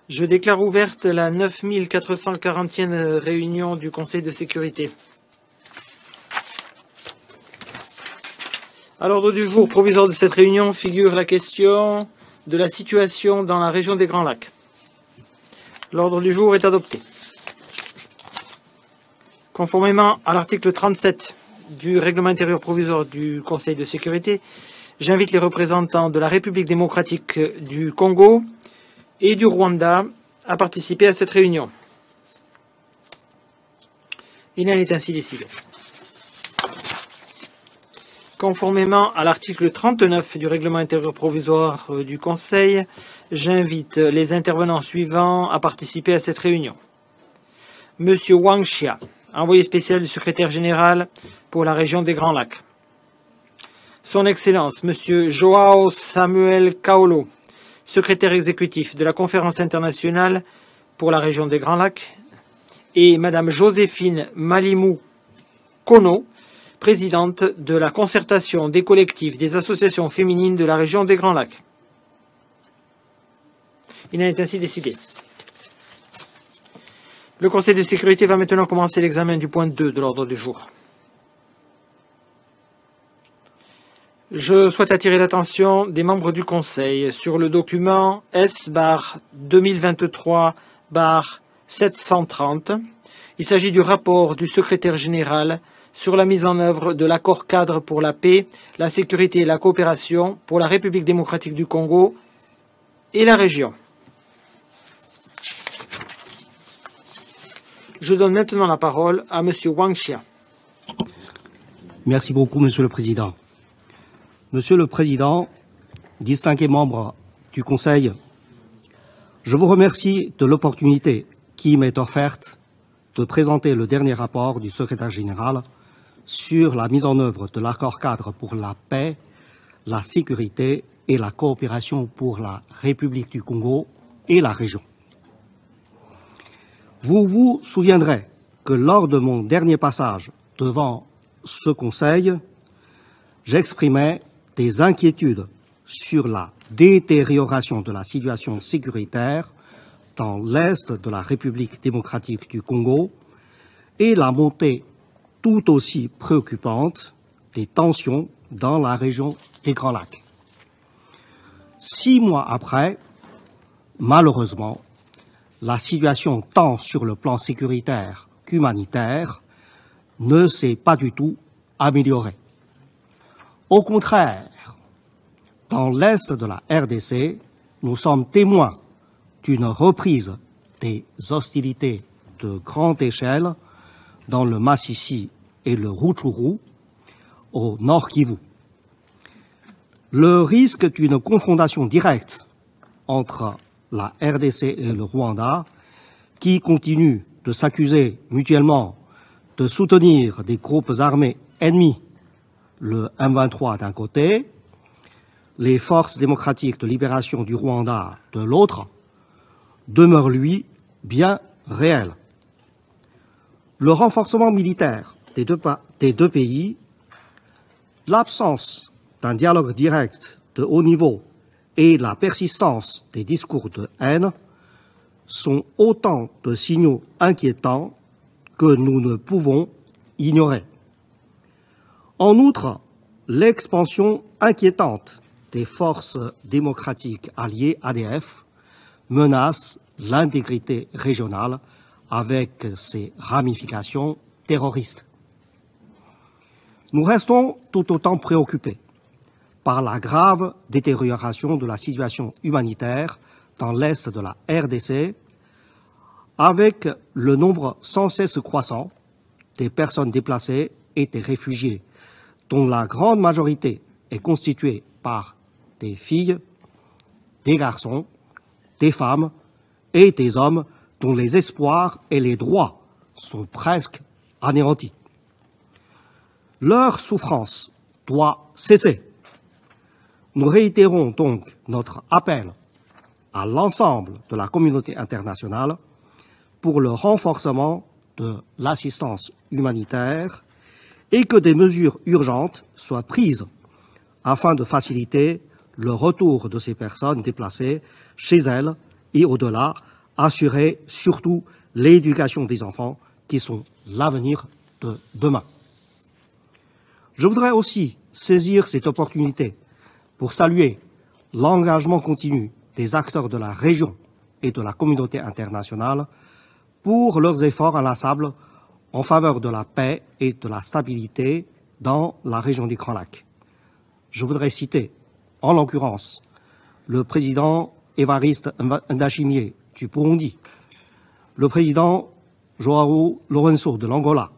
Je déclare ouverte la 9440e réunion du Conseil de sécurité. À l'ordre du jour provisoire de cette réunion figure la question de la situation dans la région des Grands Lacs. L'ordre du jour est adopté. Conformément à l'article 37 du règlement intérieur provisoire du Conseil de sécurité, j'invite les représentants de la République démocratique du Congo et du Rwanda à participer à cette réunion. Il en est ainsi décidé. Conformément à l'article 39 du règlement intérieur provisoire du Conseil, j'invite les intervenants suivants à participer à cette réunion. Monsieur Wang Xia, envoyé spécial du secrétaire général pour la région des Grands Lacs. Son Excellence, Monsieur Joao Samuel Kaolo, secrétaire exécutif de la Conférence internationale pour la région des Grands Lacs, et Madame Joséphine Malimou Kono, présidente de la concertation des collectifs des associations féminines de la région des Grands Lacs. Il en est ainsi décidé. Le Conseil de sécurité va maintenant commencer l'examen du point 2 de l'ordre du jour. Je souhaite attirer l'attention des membres du Conseil sur le document S-2023-730. Il s'agit du rapport du secrétaire général sur la mise en œuvre de l'accord cadre pour la paix, la sécurité et la coopération pour la République démocratique du Congo et la région. Je donne maintenant la parole à Monsieur Wang Xia. Merci beaucoup, Monsieur le Président. Monsieur le Président, distingués membres du Conseil, je vous remercie de l'opportunité qui m'est offerte de présenter le dernier rapport du secrétaire général sur la mise en œuvre de l'accord cadre pour la paix, la sécurité et la coopération pour la République du Congo et la région. Vous vous souviendrez que lors de mon dernier passage devant ce Conseil, j'exprimais des inquiétudes sur la détérioration de la situation sécuritaire dans l'est de la République démocratique du Congo et la montée tout aussi préoccupante des tensions dans la région des Grands Lacs. 6 mois après, malheureusement, la situation tant sur le plan sécuritaire qu'humanitaire ne s'est pas du tout améliorée. Au contraire, dans l'est de la RDC, nous sommes témoins d'une reprise des hostilités de grande échelle dans le Massissi et le Rutshuru, au nord Kivu. Le risque d'une confrontation directe entre la RDC et le Rwanda, qui continuent de s'accuser mutuellement de soutenir des groupes armés ennemis, le M23 d'un côté, les forces démocratiques de libération du Rwanda de l'autre, demeure lui bien réel. Le renforcement militaire des deux pays, l'absence d'un dialogue direct de haut niveau et la persistance des discours de haine sont autant de signaux inquiétants que nous ne pouvons ignorer. En outre, l'expansion inquiétante des forces démocratiques alliées ADF menace l'intégrité régionale avec ses ramifications terroristes. Nous restons tout autant préoccupés par la grave détérioration de la situation humanitaire dans l'est de la RDC, avec le nombre sans cesse croissant des personnes déplacées et des réfugiés, dont la grande majorité est constituée par des filles, des garçons, des femmes et des hommes dont les espoirs et les droits sont presque anéantis. Leur souffrance doit cesser. Nous réitérons donc notre appel à l'ensemble de la communauté internationale pour le renforcement de l'assistance humanitaire et que des mesures urgentes soient prises afin de faciliter le retour de ces personnes déplacées chez elles et au-delà assurer surtout l'éducation des enfants qui sont l'avenir de demain. Je voudrais aussi saisir cette opportunité pour saluer l'engagement continu des acteurs de la région et de la communauté internationale pour leurs efforts inlassables en faveur de la paix et de la stabilité dans la région des Grands Lacs. Je voudrais citer, en l'occurrence, le président Évariste Ndayishimiye du Burundi, le président João Lourenço de l'Angola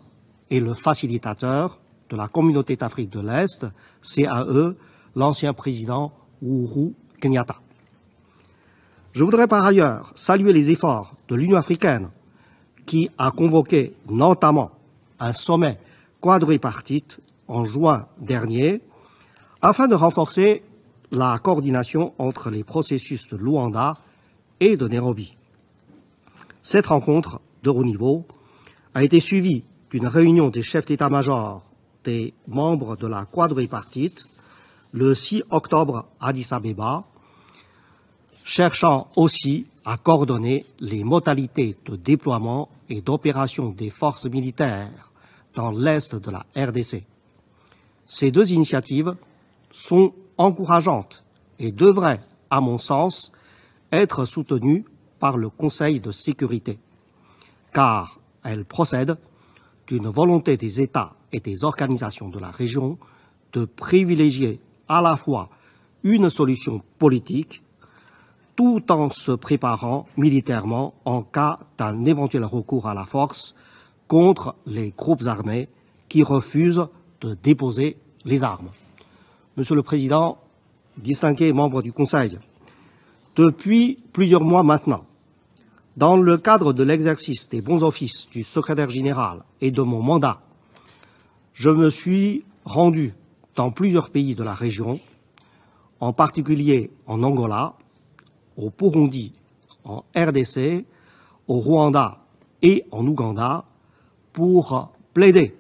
et le facilitateur de la Communauté d'Afrique de l'Est, CAE, l'ancien président Uhuru Kenyatta. Je voudrais par ailleurs saluer les efforts de l'Union africaine qui a convoqué notamment un sommet quadripartite en juin dernier afin de renforcer la coordination entre les processus de Luanda et de Nairobi. Cette rencontre de haut niveau a été suivie d'une réunion des chefs d'état-major des membres de la quadripartite le 6 octobre à Addis Abeba, cherchant aussi à coordonner les modalités de déploiement et d'opération des forces militaires dans l'est de la RDC. Ces deux initiatives sont encourageantes et devraient, à mon sens, être soutenues par le Conseil de sécurité, car elles procèdent d'une volonté des États et des organisations de la région de privilégier à la fois une solution politique tout en se préparant militairement en cas d'un éventuel recours à la force contre les groupes armés qui refusent de déposer les armes. Monsieur le Président, distingués membres du Conseil, depuis plusieurs mois maintenant, dans le cadre de l'exercice des bons offices du secrétaire général et de mon mandat, je me suis rendu dans plusieurs pays de la région, en particulier en Angola, au Burundi, en RDC, au Rwanda et en Ouganda, pour plaider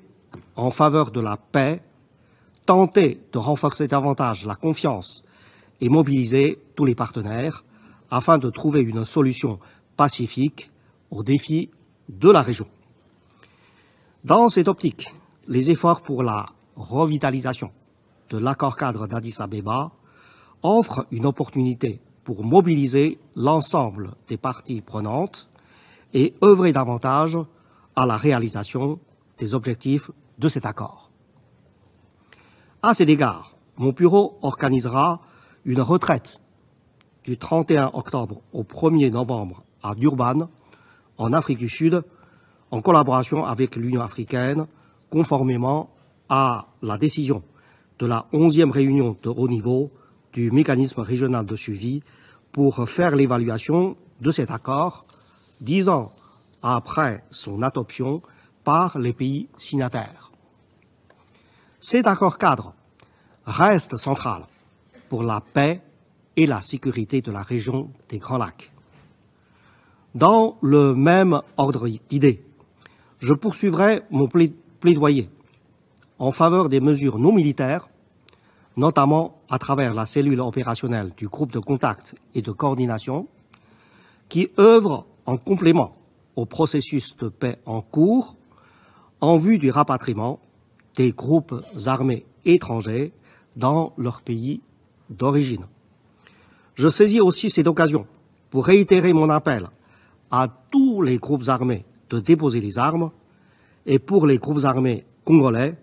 en faveur de la paix, tenter de renforcer davantage la confiance et mobiliser tous les partenaires afin de trouver une solution pacifique aux défis de la région. Dans cette optique, les efforts pour la revitalisation de l'accord-cadre d'Addis Abeba offrent une opportunité pour mobiliser l'ensemble des parties prenantes et œuvrer davantage à la réalisation des objectifs de cet accord. À cet égard, mon bureau organisera une retraite du 31 octobre au 1er novembre à Durban, en Afrique du Sud, en collaboration avec l'Union africaine, conformément à la décision de la 11e réunion de haut niveau du mécanisme régional de suivi pour faire l'évaluation de cet accord 10 ans après son adoption par les pays signataires. Cet accord-cadre reste central pour la paix et la sécurité de la région des Grands Lacs. Dans le même ordre d'idées, je poursuivrai mon plaidoyer en faveur des mesures non militaires, notamment à travers la cellule opérationnelle du groupe de contact et de coordination, qui œuvre en complément au processus de paix en cours en vue du rapatriement des groupes armés étrangers dans leur pays d'origine. Je saisis aussi cette occasion pour réitérer mon appel à tous les groupes armés de déposer les armes et pour les groupes armés congolais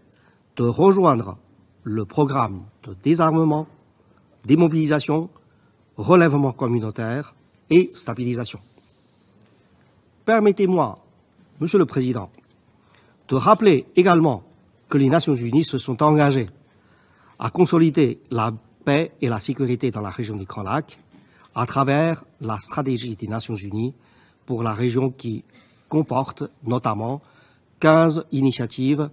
de rejoindre le programme de désarmement, démobilisation, relèvement communautaire et stabilisation. Permettez-moi, Monsieur le Président, de rappeler également que les Nations Unies se sont engagées à consolider la paix et la sécurité dans la région des Grands Lacs à travers la stratégie des Nations Unies pour la région qui comporte notamment 14 initiatives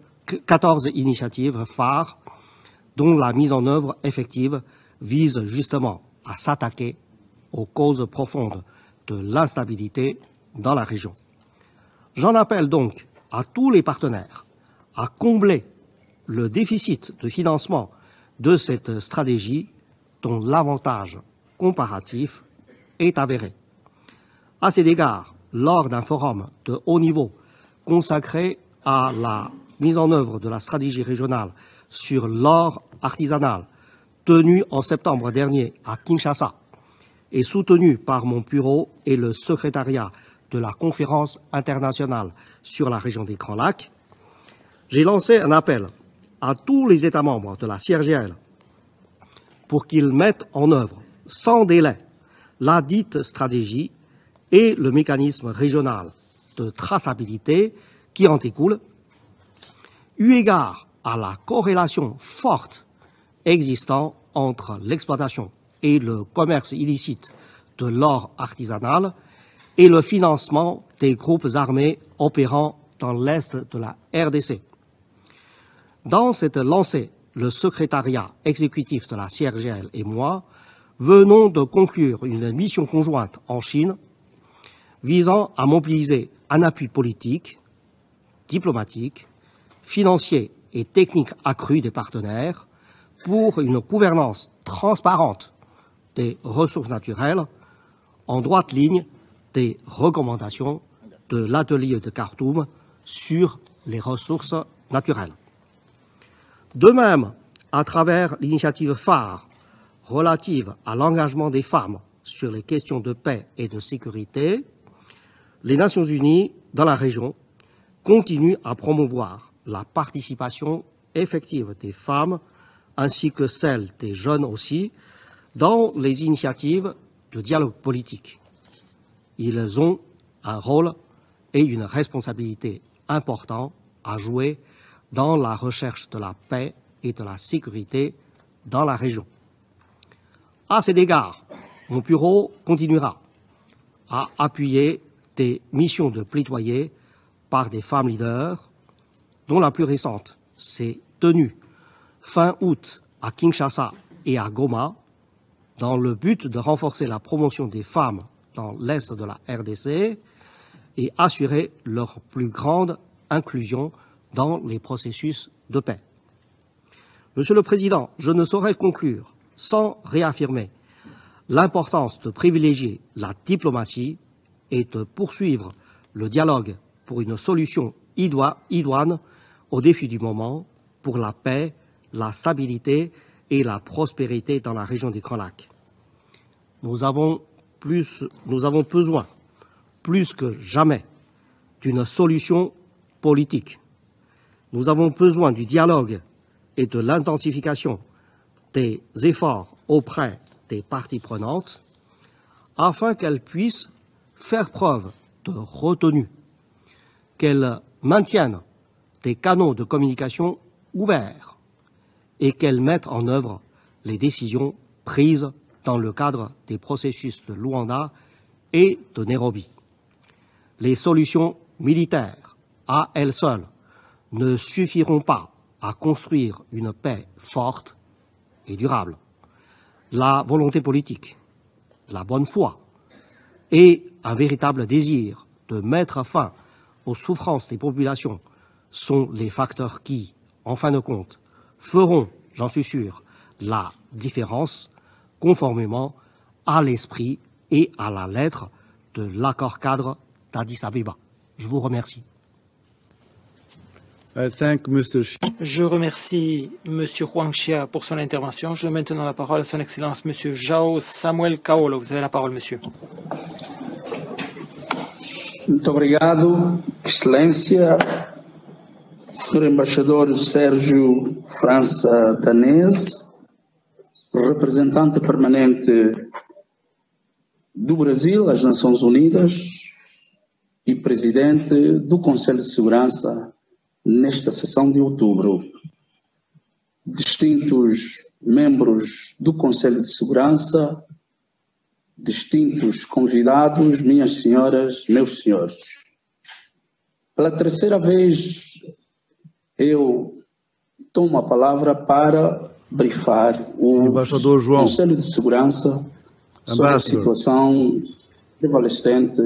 phares dont la mise en œuvre effective vise justement à s'attaquer aux causes profondes de l'instabilité dans la région. J'en appelle donc à tous les partenaires à combler le déficit de financement de cette stratégie dont l'avantage comparatif est avéré. À cet égard, lors d'un forum de haut niveau consacré à la mise en œuvre de la stratégie régionale sur l'or artisanal, tenu en septembre dernier à Kinshasa et soutenu par mon bureau et le secrétariat de la conférence internationale sur la région des Grands Lacs, j'ai lancé un appel à tous les États membres de la CIRGL pour qu'ils mettent en œuvre sans délai la dite stratégie et le mécanisme régional de traçabilité qui en découle, eu égard à la corrélation forte existant entre l'exploitation et le commerce illicite de l'or artisanal et le financement des groupes armés opérant dans l'Est de la RDC. Dans cette lancée, le secrétariat exécutif de la CIRGL et moi venons de conclure une mission conjointe en Chine visant à mobiliser un appui politique, diplomatique, financier et technique accru des partenaires pour une gouvernance transparente des ressources naturelles en droite ligne des recommandations de l'atelier de Khartoum sur les ressources naturelles. De même, à travers l'initiative phare relative à l'engagement des femmes sur les questions de paix et de sécurité, les Nations unies dans la région continuent à promouvoir la participation effective des femmes ainsi que celle des jeunes aussi dans les initiatives de dialogue politique. Ils ont un rôle et une responsabilité importants à jouer dans la recherche de la paix et de la sécurité dans la région. À cet égard, mon bureau continuera à appuyer des missions de plaidoyer par des femmes leaders, dont la plus récente s'est tenue fin août à Kinshasa et à Goma, dans le but de renforcer la promotion des femmes dans l'Est de la RDC et assurer leur plus grande inclusion dans les processus de paix. Monsieur le Président, je ne saurais conclure sans réaffirmer l'importance de privilégier la diplomatie et de poursuivre le dialogue pour une solution idoine aux défis du moment pour la paix, la stabilité et la prospérité dans la région des Grands Lacs. Nous avons besoin, plus que jamais, d'une solution politique. Nous avons besoin du dialogue et de l'intensification des efforts auprès des parties prenantes afin qu'elles puissent faire preuve de retenue, qu'elles maintiennent des canaux de communication ouverts et qu'elles mettent en œuvre les décisions prises dans le cadre des processus de Luanda et de Nairobi. Les solutions militaires, à elles seules, ne suffiront pas à construire une paix forte et durable. La volonté politique, la bonne foi et un véritable désir de mettre fin aux souffrances des populations sont les facteurs qui, en fin de compte, feront, j'en suis sûr, la différence conformément à l'esprit et à la lettre de l'accord cadre d'Addis Abeba. Je vous remercie. Je remercie M. Huang Xia pour son intervention. Je donne maintenant la parole à son Excellence M. João Samuel Kaolo. Vous avez la parole, monsieur. Muito obrigado, Excelência, Sr. Embaixador Sérgio França Danese, representante permanente do Brasil às Nações Unidas e presidente do Conselho de Segurança nesta sessão de outubro. Distintos membros do Conselho de Segurança, distintos convidados, minhas senhoras, meus senhores. Pela terceira vez, eu tomo a palavra para brifar o Conselho de Segurança sobre a situação prevalecente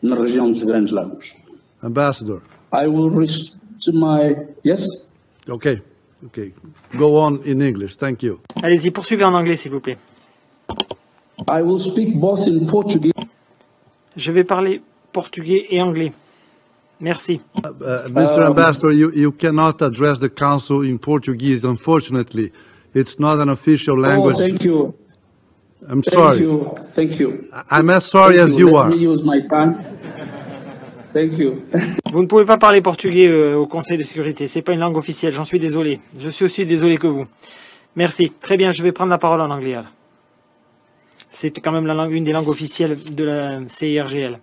na região dos Grandes Lagos. Ambassador. I will to my... Yes? Okay. Go on in English. Thank you. Allez-y, poursuivez en anglais, s'il vous plaît. I will speak both in Portuguese. Je vais parler portugais et anglais. Merci. Mr. Ambassador, you cannot address the Council in Portuguese, unfortunately. It's not an official language. Oh, thank you. I'm sorry. Thank you. I'm as sorry as you are. Let me use my time. Thank you. Vous ne pouvez pas parler portugais au Conseil de sécurité. C'est pas une langue officielle. J'en suis désolé. Je suis aussi désolé que vous. Merci. Très bien. Je vais prendre la parole en anglais. C'est quand même une des langues officielles de la CIRGL.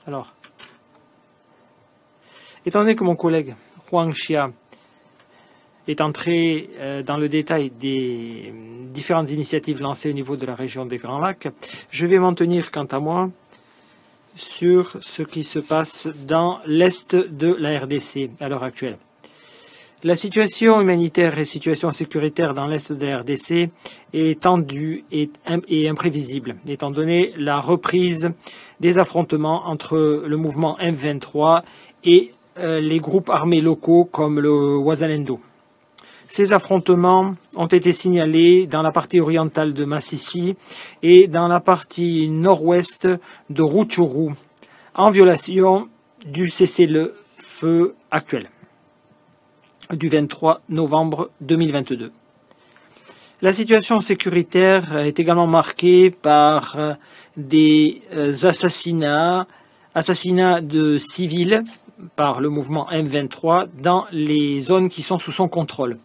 Alors, étant donné que mon collègue Huang Xia est entré dans le détail des différentes initiatives lancées au niveau de la région des Grands Lacs, je vais m'en tenir quant à moi sur ce qui se passe dans l'est de la RDC à l'heure actuelle. La situation humanitaire et situation sécuritaire dans l'est de la RDC est tendue et imprévisible, étant donné la reprise des affrontements entre le mouvement M23 et les groupes armés locaux comme le Wazalendo. Ces affrontements ont été signalés dans la partie orientale de Masisi et dans la partie nord-ouest de Rutshuru, en violation du cessez-le-feu actuel du 23 novembre 2022. La situation sécuritaire est également marquée par des assassinats de civils par le mouvement M23 dans les zones qui sont sous son contrôle.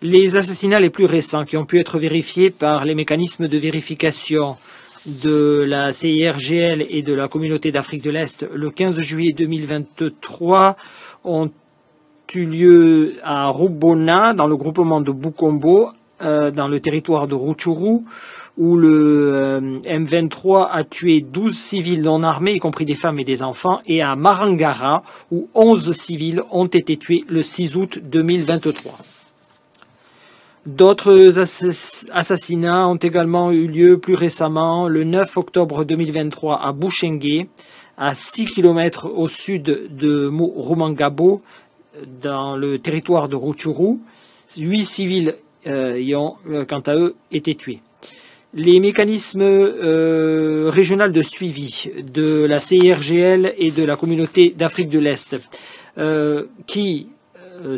Les assassinats les plus récents qui ont pu être vérifiés par les mécanismes de vérification de la CIRGL et de la communauté d'Afrique de l'Est le 15 juillet 2023 ont eu lieu à Rubona, dans le groupement de Bukombo, dans le territoire de Rutshuru, où le M23 a tué 12 civils non armés, y compris des femmes et des enfants, et à Marangara, où 11 civils ont été tués le 6 août 2023. D'autres assassinats ont également eu lieu plus récemment, le 9 octobre 2023 à Bushenge, à 6 km au sud de Rumangabo, dans le territoire de Rutshuru. 8 civils y ont, quant à eux, été tués. Les mécanismes régionaux de suivi de la CIRGL et de la communauté d'Afrique de l'Est, qui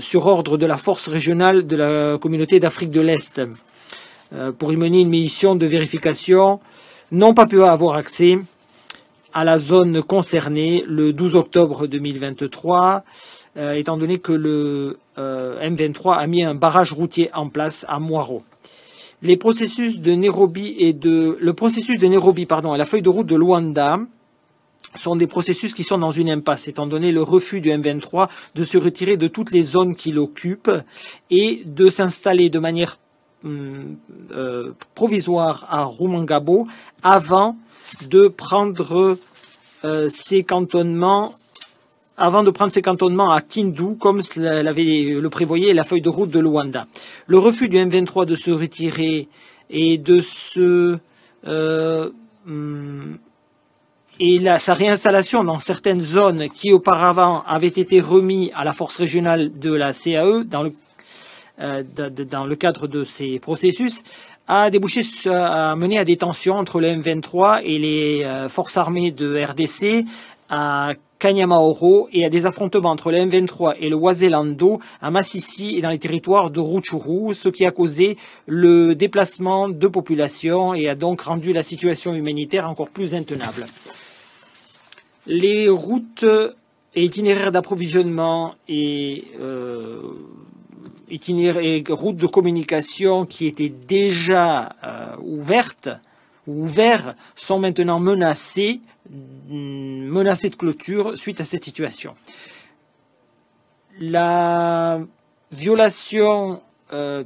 sur ordre de la force régionale de la communauté d'Afrique de l'Est, pour y mener une mission de vérification, n'ont pas pu avoir accès à la zone concernée le 12 octobre 2023, étant donné que le M23 a mis un barrage routier en place à Mwaro. Le processus de Nairobi et la feuille de route de Luanda sont des processus qui sont dans une impasse, étant donné le refus du M23 de se retirer de toutes les zones qu'il occupe et de s'installer de manière provisoire à Rumangabo avant de prendre ses cantonnements à Kindu, comme le prévoyait la feuille de route de Luanda. Le refus du M23 de se retirer et de sa réinstallation dans certaines zones qui auparavant avaient été remis à la force régionale de la CAE dans le cadre de ces processus a débouché à mener à des tensions entre le M23 et les forces armées de RDC à Kanyamaoro et à des affrontements entre le M23 et le Wazalendo à Masisi et dans les territoires de Rutshuru, ce qui a causé le déplacement de population et a donc rendu la situation humanitaire encore plus intenable. Les routes et itinéraires d'approvisionnement et routes de communication qui étaient déjà ouverts sont maintenant menacés de clôture suite à cette situation. La violation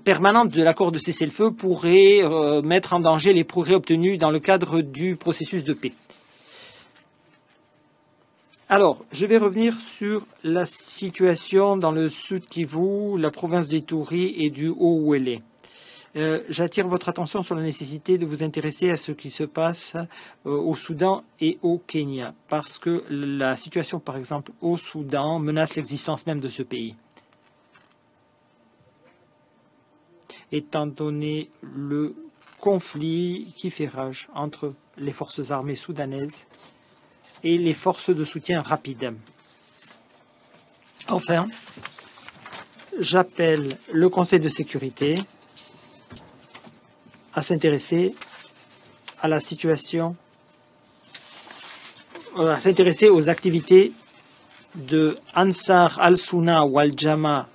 permanente de l'accord de cessez-le-feu pourrait mettre en danger les progrès obtenus dans le cadre du processus de paix. Alors, je vais revenir sur la situation dans le Sud Kivu, la province d'Ituri et du Haut-Uélé. J'attire votre attention sur la nécessité de vous intéresser à ce qui se passe au Soudan et au Kenya, parce que la situation, par exemple, au Soudan menace l'existence même de ce pays. étant donné le conflit qui fait rage entre les forces armées soudanaises et les forces de soutien rapide. Enfin, j'appelle le Conseil de sécurité à s'intéresser à la situation, à s'intéresser aux activités de Ansar al-Sunna ou al-Jama,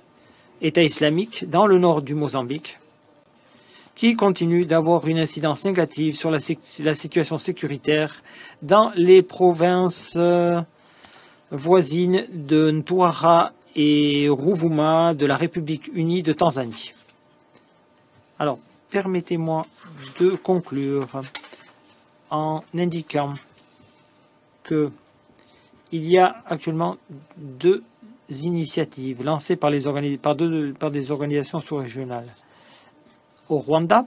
État islamique, dans le nord du Mozambique, qui continue d'avoir une incidence négative sur la situation sécuritaire dans les provinces voisines de Ntwara et Ruvuma de la République unie de Tanzanie. Alors, permettez-moi de conclure en indiquant qu'il y a actuellement deux initiatives lancées par des organisations sous-régionales. Au Rwanda,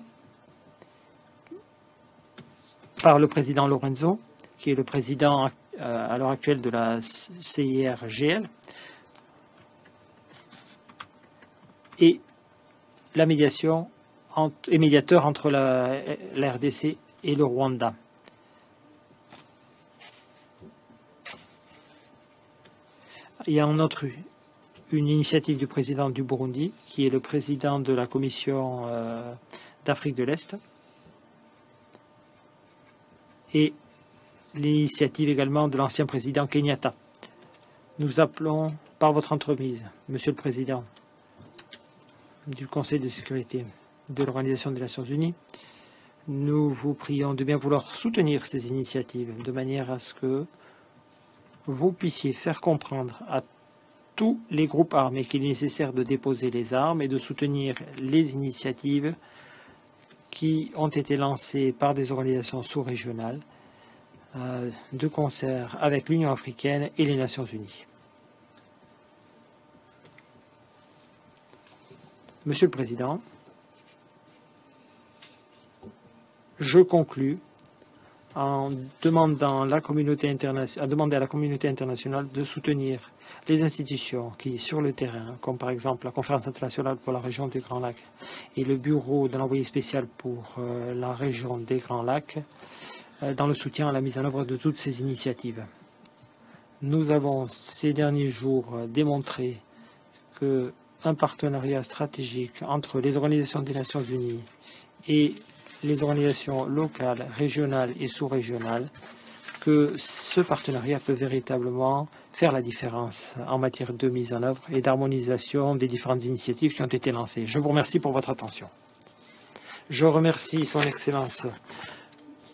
par le président Lorenzo, qui est le président à l'heure actuelle de la CIRGL, et la médiation et médiateur entre la RDC et le Rwanda. Il y a en outre une initiative du président du Burundi, qui est le président de la Commission d'Afrique de l'Est, et l'initiative également de l'ancien président Kenyatta. Nous appelons par votre entremise, Monsieur le Président du Conseil de sécurité de l'Organisation des Nations Unies, nous vous prions de bien vouloir soutenir ces initiatives de manière à ce que vous puissiez faire comprendre à tous les groupes armés qu'il est nécessaire de déposer les armes et de soutenir les initiatives qui ont été lancées par des organisations sous-régionales de concert avec l'Union africaine et les Nations unies. Monsieur le Président, je conclus en demandant à la communauté internationale de soutenir les institutions qui, sur le terrain, comme par exemple la Conférence internationale pour la région des Grands Lacs et le bureau de l'envoyé spécial pour la région des Grands Lacs, dans le soutien à la mise en œuvre de toutes ces initiatives. Nous avons ces derniers jours démontré qu'un partenariat stratégique entre les organisations des Nations Unies et les organisations locales, régionales et sous-régionales, que ce partenariat peut véritablement faire la différence en matière de mise en œuvre et d'harmonisation des différentes initiatives qui ont été lancées. Je vous remercie pour votre attention. Je remercie Son Excellence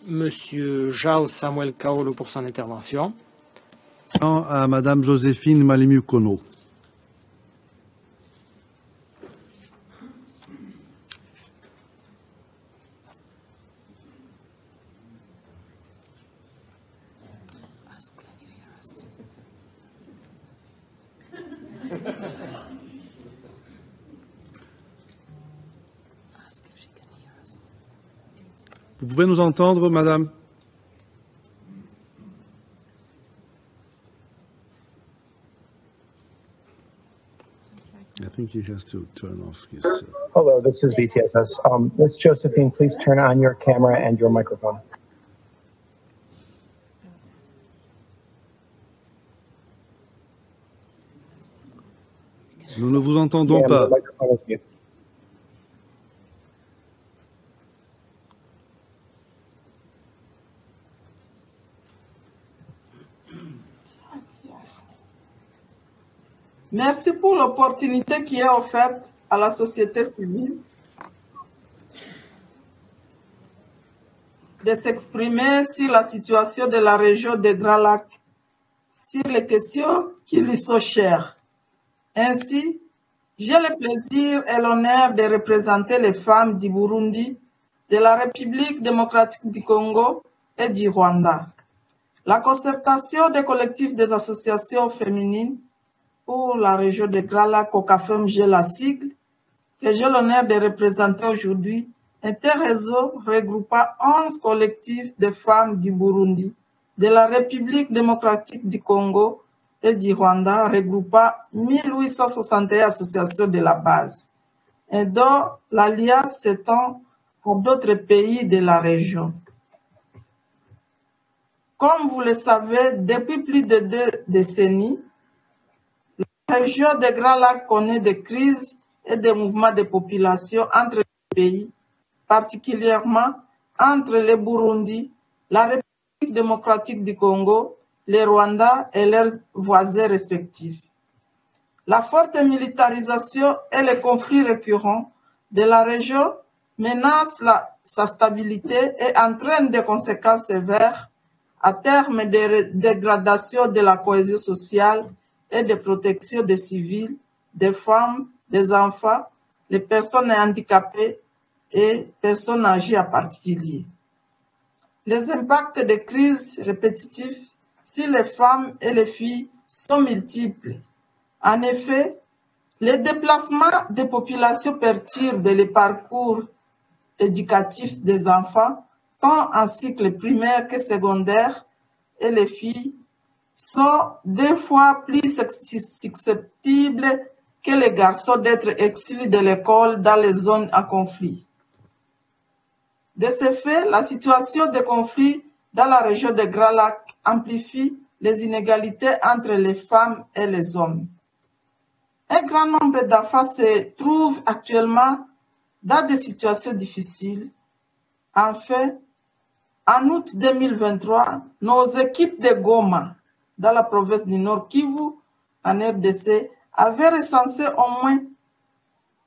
Monsieur João Samuel Kaolo pour son intervention. À Madame Joséphine Malimukono. Vous pouvez nous entendre, Madame? I think he has to turn off his... Hello, this is BCSS. Miss Josephine, please turn on your camera and your microphone. Nous ne vous entendons pas. Merci pour l'opportunité qui est offerte à la société civile de s'exprimer sur la situation de la région des Grands Lacs, sur les questions qui lui sont chères. Ainsi, j'ai le plaisir et l'honneur de représenter les femmes du Burundi, de la République démocratique du Congo et du Rwanda. La concertation des collectifs des associations féminines pour la région de Grands Lacs, COCAFEM, j'ai la sigle, que j'ai l'honneur de représenter aujourd'hui, est un réseau regroupant 11 collectifs de femmes du Burundi, de la République démocratique du Congo et du Rwanda, regroupant 1861 associations de la base. et dont l'alliance s'étend à d'autres pays de la région. Comme vous le savez, depuis plus de 2 décennies, la région des Grands Lacs connaît des crises et des mouvements de population entre les pays, particulièrement entre le Burundi, la République démocratique du Congo, le Rwanda et leurs voisins respectifs. La forte militarisation et les conflits récurrents de la région menacent sa stabilité et entraînent des conséquences sévères à terme de dégradation de la cohésion sociale et de protection des civils, des femmes, des enfants, les personnes handicapées et personnes âgées en particulier. Les impacts des crises répétitives sur les femmes et les filles sont multiples. En effet, les déplacements des populations perturbent les parcours éducatifs des enfants, tant en cycle primaire que secondaire, et les filles sont 2 fois plus susceptibles que les garçons d'être exclus de l'école dans les zones en conflit. De ce fait, la situation de conflit dans la région des Grands Lacs amplifie les inégalités entre les femmes et les hommes. Un grand nombre d'enfants se trouvent actuellement dans des situations difficiles. En fait, en août 2023, nos équipes de Goma, dans la province du Nord Kivu, en RDC, avaient recensé au moins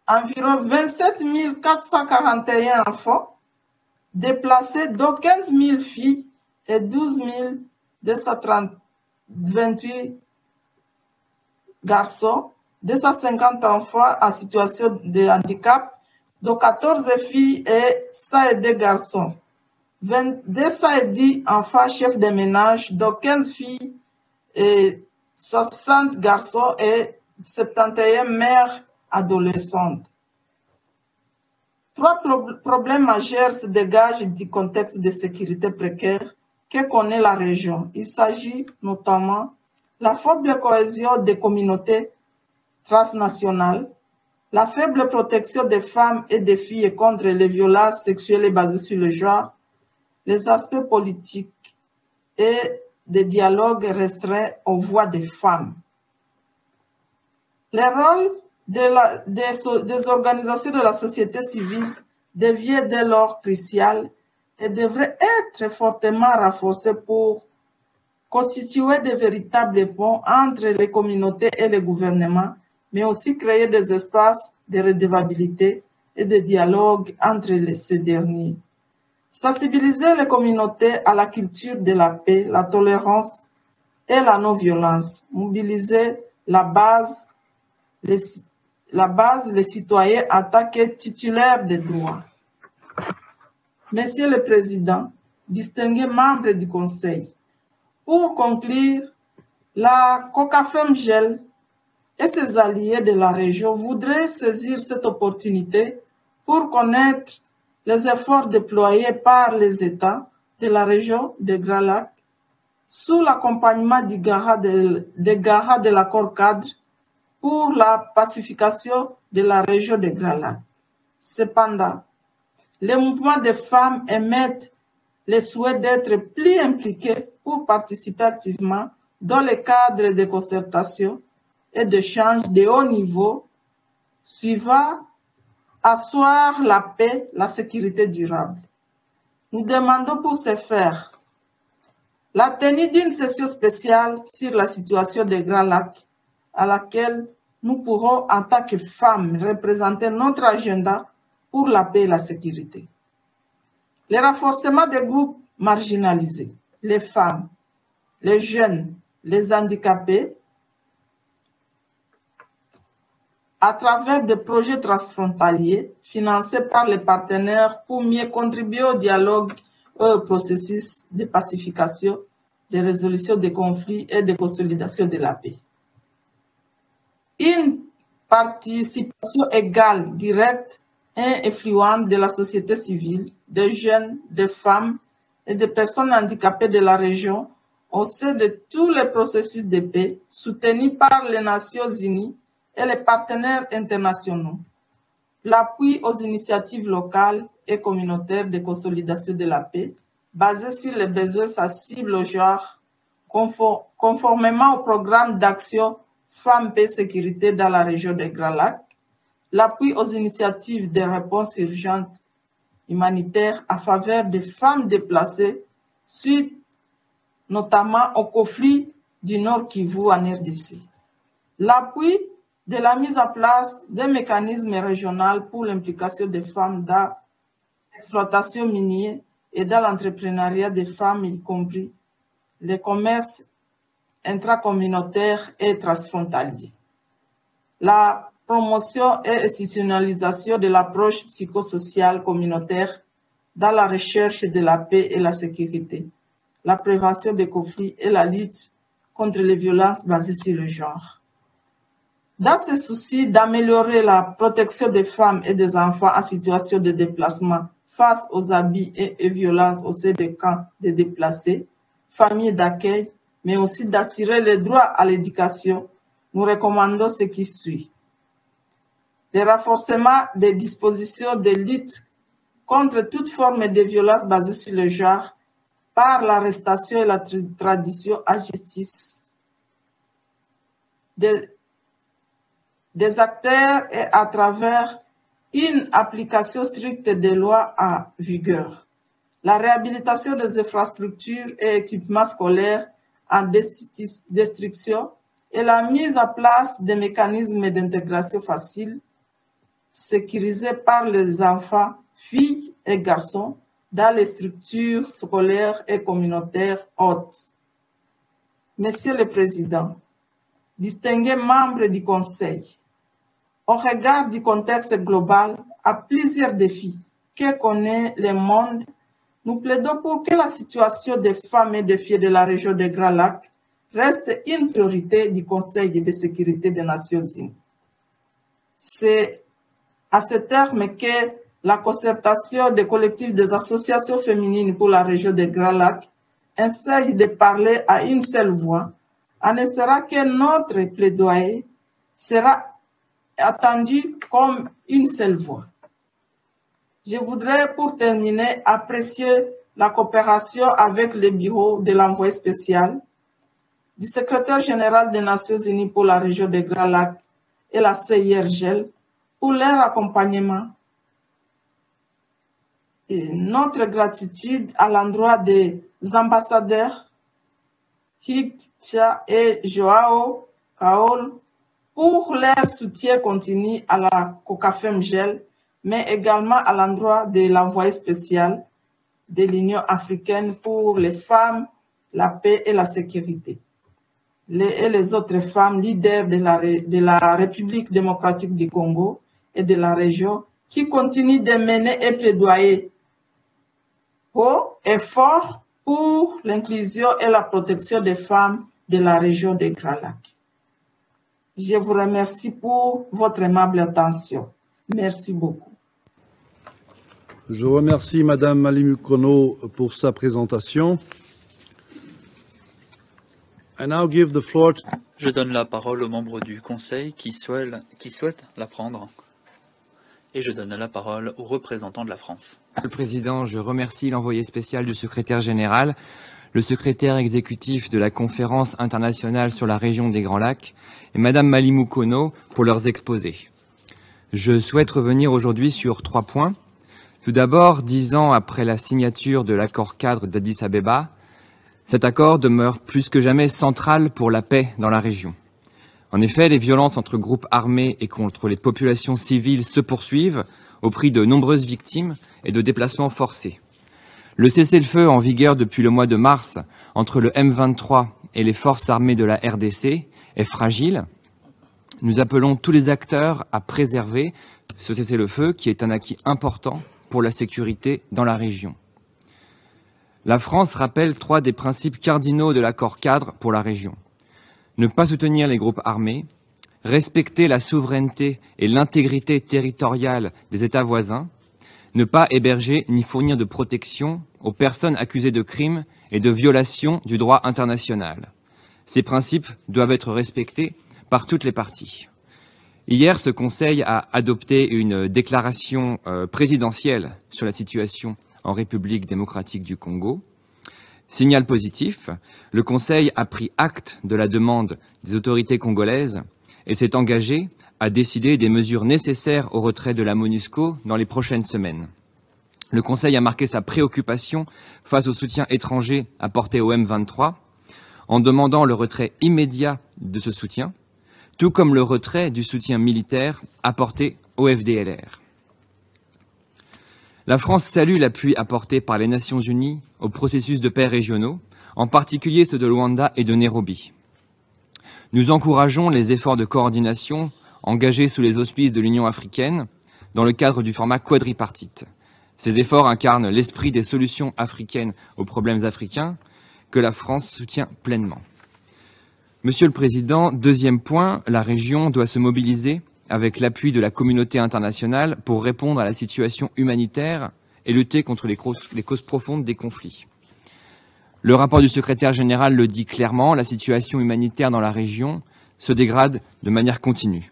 environ 27 441 enfants déplacés, dont 15 000 filles et 12 228 garçons, 250 enfants en situation de handicap, dont 14 filles et 102 garçons, 210 enfants chefs de ménage, dont 15 filles et 60 garçons et 71 mères adolescentes. 3 problèmes majeurs se dégagent du contexte de sécurité précaire que connaît la région. Il s'agit notamment de la faible cohésion des communautés transnationales, la faible protection des femmes et des filles contre les violences sexuelles basées sur le genre, les aspects politiques et des dialogues restreints aux voix des femmes. Le rôle des organisations de la société civile devient dès lors crucial et devrait être fortement renforcé pour constituer de véritables ponts entre les communautés et les gouvernements, mais aussi créer des espaces de redevabilité et de dialogue entre ces derniers. Sensibiliser les communautés à la culture de la paix, la tolérance et la non-violence. Mobiliser la base, les citoyens en tant que titulaires des droits. Monsieur le Président, distingués membres du Conseil, pour conclure, la COCAFEMGEL et ses alliés de la région voudraient saisir cette opportunité pour connaître les efforts déployés par les États de la région des Grands Lacs sous l'accompagnement des GARA de l'accord cadre pour la pacification de la région des Grands Lacs. Cependant, les mouvements des femmes émettent le souhait d'être plus impliqués pour participer activement dans le cadre de concertation et d'échanges de haut niveau suivant asseoir la paix, la sécurité durable. Nous demandons pour ce faire la tenue d'une session spéciale sur la situation des Grands Lacs à laquelle nous pourrons, en tant que femmes, représenter notre agenda pour la paix et la sécurité. Le renforcement des groupes marginalisés, les femmes, les jeunes, les handicapés, à travers des projets transfrontaliers financés par les partenaires pour mieux contribuer au dialogue et au processus de pacification, de résolution des conflits et de consolidation de la paix. Une participation égale, directe et influente de la société civile, des jeunes, des femmes et des personnes handicapées de la région au sein de tous les processus de paix soutenus par les Nations Unies et les partenaires internationaux. l'appui aux initiatives locales et communautaires de consolidation de la paix, basées sur les besoins sensibles au genre, conformément au programme d'action Femmes, Paix, Sécurité dans la région des Grands Lacs, l'appui aux initiatives de réponse urgente humanitaire à faveur des femmes déplacées suite notamment au conflit du Nord Kivu en RDC. L'appui de la mise en place d'un mécanisme régional pour l'implication des femmes dans l'exploitation minière et dans l'entrepreneuriat des femmes, y compris les commerces intracommunautaires et transfrontaliers. La promotion et institutionnalisation de l'approche psychosociale communautaire dans la recherche de la paix et la sécurité, la prévention des conflits et la lutte contre les violences basées sur le genre. Dans ce souci d'améliorer la protection des femmes et des enfants en situation de déplacement face aux abus et violences au sein des camps de déplacés, familles d'accueil, mais aussi d'assurer le droit à l'éducation, nous recommandons ce qui suit. Le renforcement des dispositions de lutte contre toute forme de violence basée sur le genre par l'arrestation et la tradition à justice des acteurs et à travers une application stricte des lois en vigueur. La réhabilitation des infrastructures et équipements scolaires en destruction et la mise en place des mécanismes d'intégration facile, sécurisés par les enfants, filles et garçons dans les structures scolaires et communautaires hautes. Monsieur le Président, distingués membres du Conseil, au regard du contexte global, à plusieurs défis que connaît le monde, nous plaidons pour que la situation des femmes et des filles de la région des Grands Lacs reste une priorité du Conseil de sécurité des Nations Unies. C'est à ce terme que la concertation des collectifs des associations féminines pour la région des Grands Lacs essaye de parler à une seule voix, en espérant que notre plaidoyer sera attendu comme une seule voix. Je voudrais, pour terminer, apprécier la coopération avec le bureau de l'envoyé spécial, du secrétaire général des Nations Unies pour la région des Grands Lacs et la CIRGL pour leur accompagnement. Et notre gratitude à l'endroit des ambassadeurs Higcha et Joao Kaol pour leur soutien continu à la COCAFEMGEL, mais également à l'endroit de l'envoyé spécial de l'Union africaine pour les femmes, la paix et la sécurité. Et les autres femmes leaders de la République démocratique du Congo et de la région qui continuent de mener et plaidoyer haut et fort pour l'inclusion et la protection des femmes de la région des Grands Lacs. Je vous remercie pour votre aimable attention. Merci beaucoup. Je remercie Madame Malimukono pour sa présentation. I now give the floor to... Je donne la parole aux membres du Conseil qui souhaitent la prendre. Et je donne la parole aux représentants de la France. Monsieur le Président, je remercie l'envoyé spécial du secrétaire général, le secrétaire exécutif de la Conférence internationale sur la région des Grands Lacs et Madame Malimukono pour leurs exposés. Je souhaite revenir aujourd'hui sur 3 points. Tout d'abord, 10 ans après la signature de l'accord cadre d'Addis Abeba, cet accord demeure plus que jamais central pour la paix dans la région. En effet, les violences entre groupes armés et contre les populations civiles se poursuivent au prix de nombreuses victimes et de déplacements forcés. Le cessez-le-feu en vigueur depuis le mois de mars entre le M23 et les forces armées de la RDC est fragile. Nous appelons tous les acteurs à préserver ce cessez-le-feu qui est un acquis important pour la sécurité dans la région. La France rappelle 3 des principes cardinaux de l'accord cadre pour la région. Ne pas soutenir les groupes armés, respecter la souveraineté et l'intégrité territoriale des États voisins, ne pas héberger ni fournir de protection aux personnes accusées de crimes et de violations du droit international. Ces principes doivent être respectés par toutes les parties. Hier, ce Conseil a adopté une déclaration présidentielle sur la situation en République démocratique du Congo. Signal positif, le Conseil a pris acte de la demande des autorités congolaises et s'est engagé à décider des mesures nécessaires au retrait de la MONUSCO dans les prochaines semaines. Le Conseil a marqué sa préoccupation face au soutien étranger apporté au M23 en demandant le retrait immédiat de ce soutien, tout comme le retrait du soutien militaire apporté au FDLR. La France salue l'appui apporté par les Nations Unies au processus de paix régionaux, en particulier ceux de Luanda et de Nairobi. Nous encourageons les efforts de coordination engagés sous les auspices de l'Union africaine dans le cadre du format quadripartite. Ces efforts incarnent l'esprit des solutions africaines aux problèmes africains que la France soutient pleinement. Monsieur le Président, deuxième point, la région doit se mobiliser avec l'appui de la communauté internationale pour répondre à la situation humanitaire et lutter contre les causes profondes des conflits. Le rapport du secrétaire général le dit clairement, la situation humanitaire dans la région se dégrade de manière continue.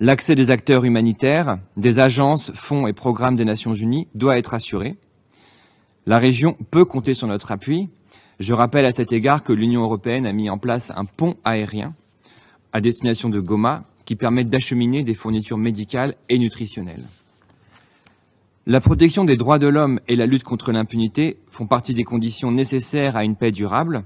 L'accès des acteurs humanitaires, des agences, fonds et programmes des Nations Unies doit être assuré. La région peut compter sur notre appui. Je rappelle à cet égard que l'Union européenne a mis en place un pont aérien à destination de Goma qui permet d'acheminer des fournitures médicales et nutritionnelles. La protection des droits de l'homme et la lutte contre l'impunité font partie des conditions nécessaires à une paix durable.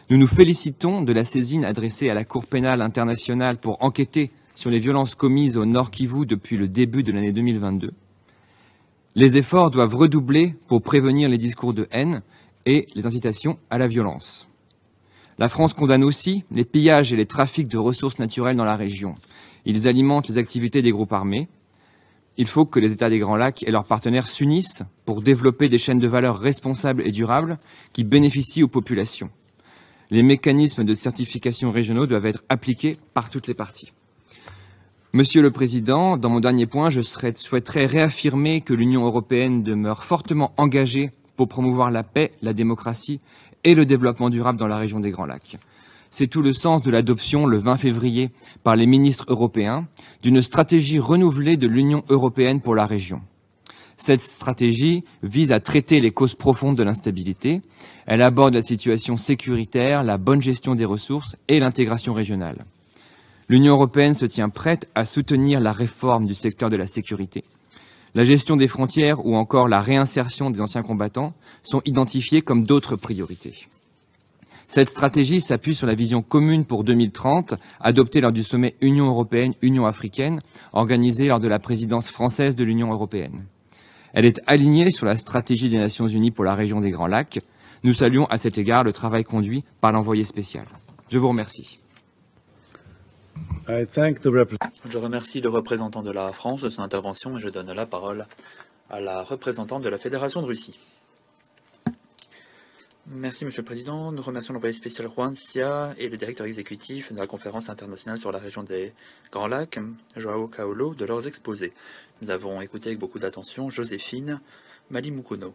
Nous nous félicitons de la saisine adressée à la Cour pénale internationale pour enquêter sur les violences commises au Nord Kivu depuis le début de l'année 2022. Les efforts doivent redoubler pour prévenir les discours de haine et les incitations à la violence. La France condamne aussi les pillages et les trafics de ressources naturelles dans la région. Ils alimentent les activités des groupes armés. Il faut que les États des Grands Lacs et leurs partenaires s'unissent pour développer des chaînes de valeur responsables et durables qui bénéficient aux populations. Les mécanismes de certification régionaux doivent être appliqués par toutes les parties. Monsieur le Président, dans mon dernier point, je souhaiterais réaffirmer que l'Union européenne demeure fortement engagée pour promouvoir la paix, la démocratie et le développement durable dans la région des Grands Lacs. C'est tout le sens de l'adoption le 20 février par les ministres européens d'une stratégie renouvelée de l'Union européenne pour la région. Cette stratégie vise à traiter les causes profondes de l'instabilité. Elle aborde la situation sécuritaire, la bonne gestion des ressources et l'intégration régionale. L'Union européenne se tient prête à soutenir la réforme du secteur de la sécurité. La gestion des frontières ou encore la réinsertion des anciens combattants sont identifiées comme d'autres priorités. Cette stratégie s'appuie sur la vision commune pour 2030, adoptée lors du sommet Union européenne-Union africaine, organisé lors de la présidence française de l'Union européenne. Elle est alignée sur la stratégie des Nations Unies pour la région des Grands Lacs. Nous saluons à cet égard le travail conduit par l'envoyé spécial. Je vous remercie. Je remercie le représentant de la France de son intervention et je donne la parole à la représentante de la Fédération de Russie. Merci, Monsieur le Président. Nous remercions l'envoyé spécial Juan Cia et le directeur exécutif de la Conférence internationale sur la région des Grands Lacs, Joao Kaolo, de leurs exposés. Nous avons écouté avec beaucoup d'attention Joséphine Malimukono.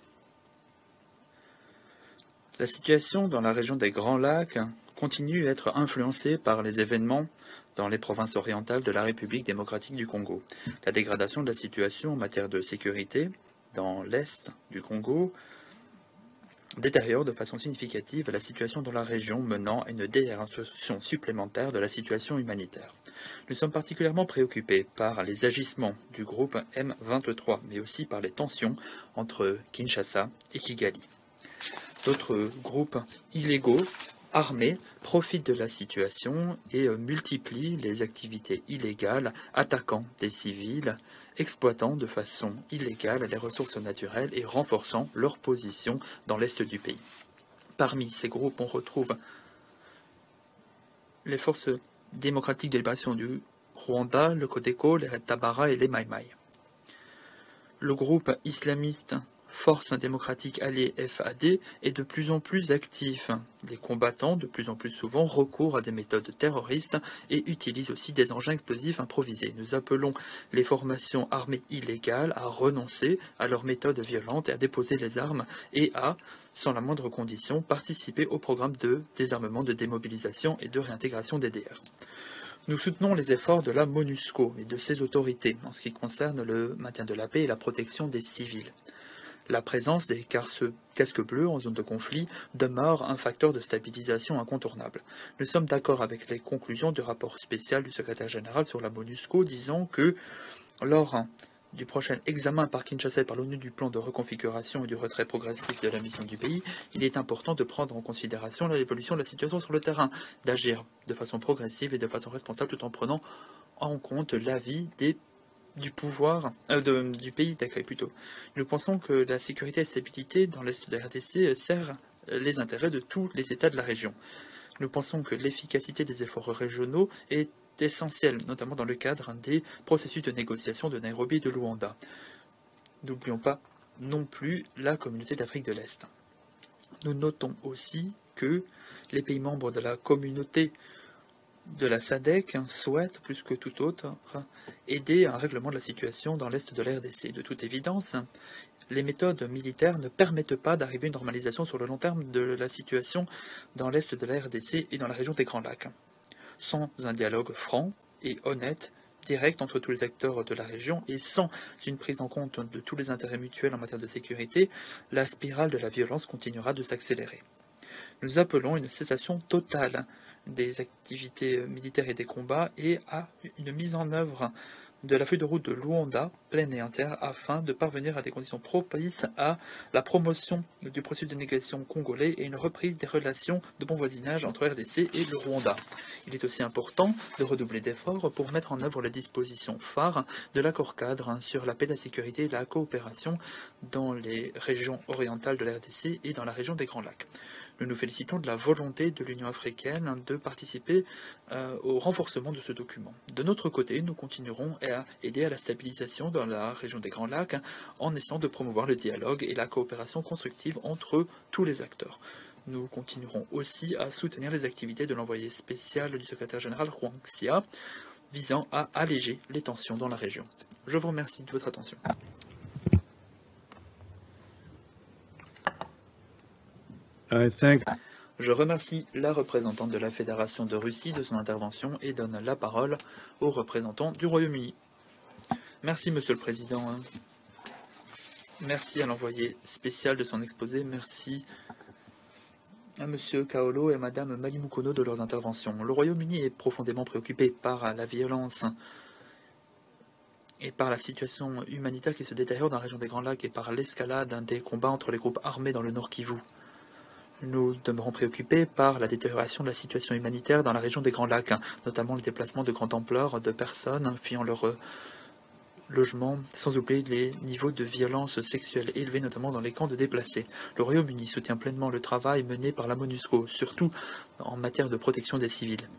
La situation dans la région des Grands Lacs continue à être influencée par les événements dans les provinces orientales de la République démocratique du Congo. La dégradation de la situation en matière de sécurité dans l'est du Congo détériore de façon significative la situation dans la région, menant à une dégradation supplémentaire de la situation humanitaire. Nous sommes particulièrement préoccupés par les agissements du groupe M23, mais aussi par les tensions entre Kinshasa et Kigali. D'autres groupes illégaux armés profitent de la situation et multiplient les activités illégales, attaquant des civils, exploitant de façon illégale les ressources naturelles et renforçant leur position dans l'est du pays. Parmi ces groupes, on retrouve les forces démocratiques de libération du Rwanda, le Codeco, les Red Tabara et les Mai Mai. Le groupe islamiste Force démocratique alliée FAD est de plus en plus actif. Les combattants, de plus en plus souvent, recourent à des méthodes terroristes et utilisent aussi des engins explosifs improvisés. Nous appelons les formations armées illégales à renoncer à leurs méthodes violentes et à déposer les armes et à, sans la moindre condition, participer au programme de désarmement, de démobilisation et de réintégration des DR. Nous soutenons les efforts de la MONUSCO et de ses autorités en ce qui concerne le maintien de la paix et la protection des civils. La présence des casques bleus en zone de conflit demeure un facteur de stabilisation incontournable. Nous sommes d'accord avec les conclusions du rapport spécial du secrétaire général sur la MONUSCO disant que lors du prochain examen par Kinshasa et par l'ONU du plan de reconfiguration et du retrait progressif de la mission du pays, il est important de prendre en considération l'évolution de la situation sur le terrain, d'agir de façon progressive et de façon responsable tout en prenant en compte l'avis du pays d'accueil plutôt. Nous pensons que la sécurité et la stabilité dans l'est de la RDC sert les intérêts de tous les États de la région. Nous pensons que l'efficacité des efforts régionaux est essentielle, notamment dans le cadre des processus de négociation de Nairobi et de Luanda. N'oublions pas non plus la communauté d'Afrique de l'Est. Nous notons aussi que les pays membres de la communauté de la SADC souhaitent, plus que tout autre, aider à un règlement de la situation dans l'est de la RDC. De toute évidence, les méthodes militaires ne permettent pas d'arriver à une normalisation sur le long terme de la situation dans l'est de la RDC et dans la région des Grands Lacs. Sans un dialogue franc et honnête, direct entre tous les acteurs de la région et sans une prise en compte de tous les intérêts mutuels en matière de sécurité, la spirale de la violence continuera de s'accélérer. Nous appelons une cessation totale des activités militaires et des combats et à une mise en œuvre de la feuille de route de Luanda, pleine et entière, afin de parvenir à des conditions propices à la promotion du processus de négociation congolais et une reprise des relations de bon voisinage entre RDC et le Rwanda. Il est aussi important de redoubler d'efforts pour mettre en œuvre les dispositions phares de l'accord cadre sur la paix, la sécurité et la coopération dans les régions orientales de la RDC et dans la région des Grands Lacs. Nous nous félicitons de la volonté de l'Union africaine de participer au renforcement de ce document. De notre côté, nous continuerons à aider à la stabilisation dans la région des Grands Lacs en essayant de promouvoir le dialogue et la coopération constructive entre tous les acteurs. Nous continuerons aussi à soutenir les activités de l'envoyé spécial du secrétaire général Huang Xia visant à alléger les tensions dans la région. Je vous remercie de votre attention. Je remercie la représentante de la Fédération de Russie de son intervention et donne la parole au représentant du Royaume-Uni. Merci, Monsieur le Président. Merci à l'envoyé spécial de son exposé. Merci à Monsieur Kaolo et à Madame Malimukono de leurs interventions. Le Royaume-Uni est profondément préoccupé par la violence et par la situation humanitaire qui se détériore dans la région des Grands Lacs et par l'escalade des combats entre les groupes armés dans le Nord Kivu. Nous demeurons préoccupés par la détérioration de la situation humanitaire dans la région des Grands Lacs, notamment le déplacement de grande ampleur de personnes fuyant leur logement, sans oublier les niveaux de violence sexuelle élevés, notamment dans les camps de déplacés. Le Royaume-Uni soutient pleinement le travail mené par la MONUSCO, surtout en matière de protection des civils.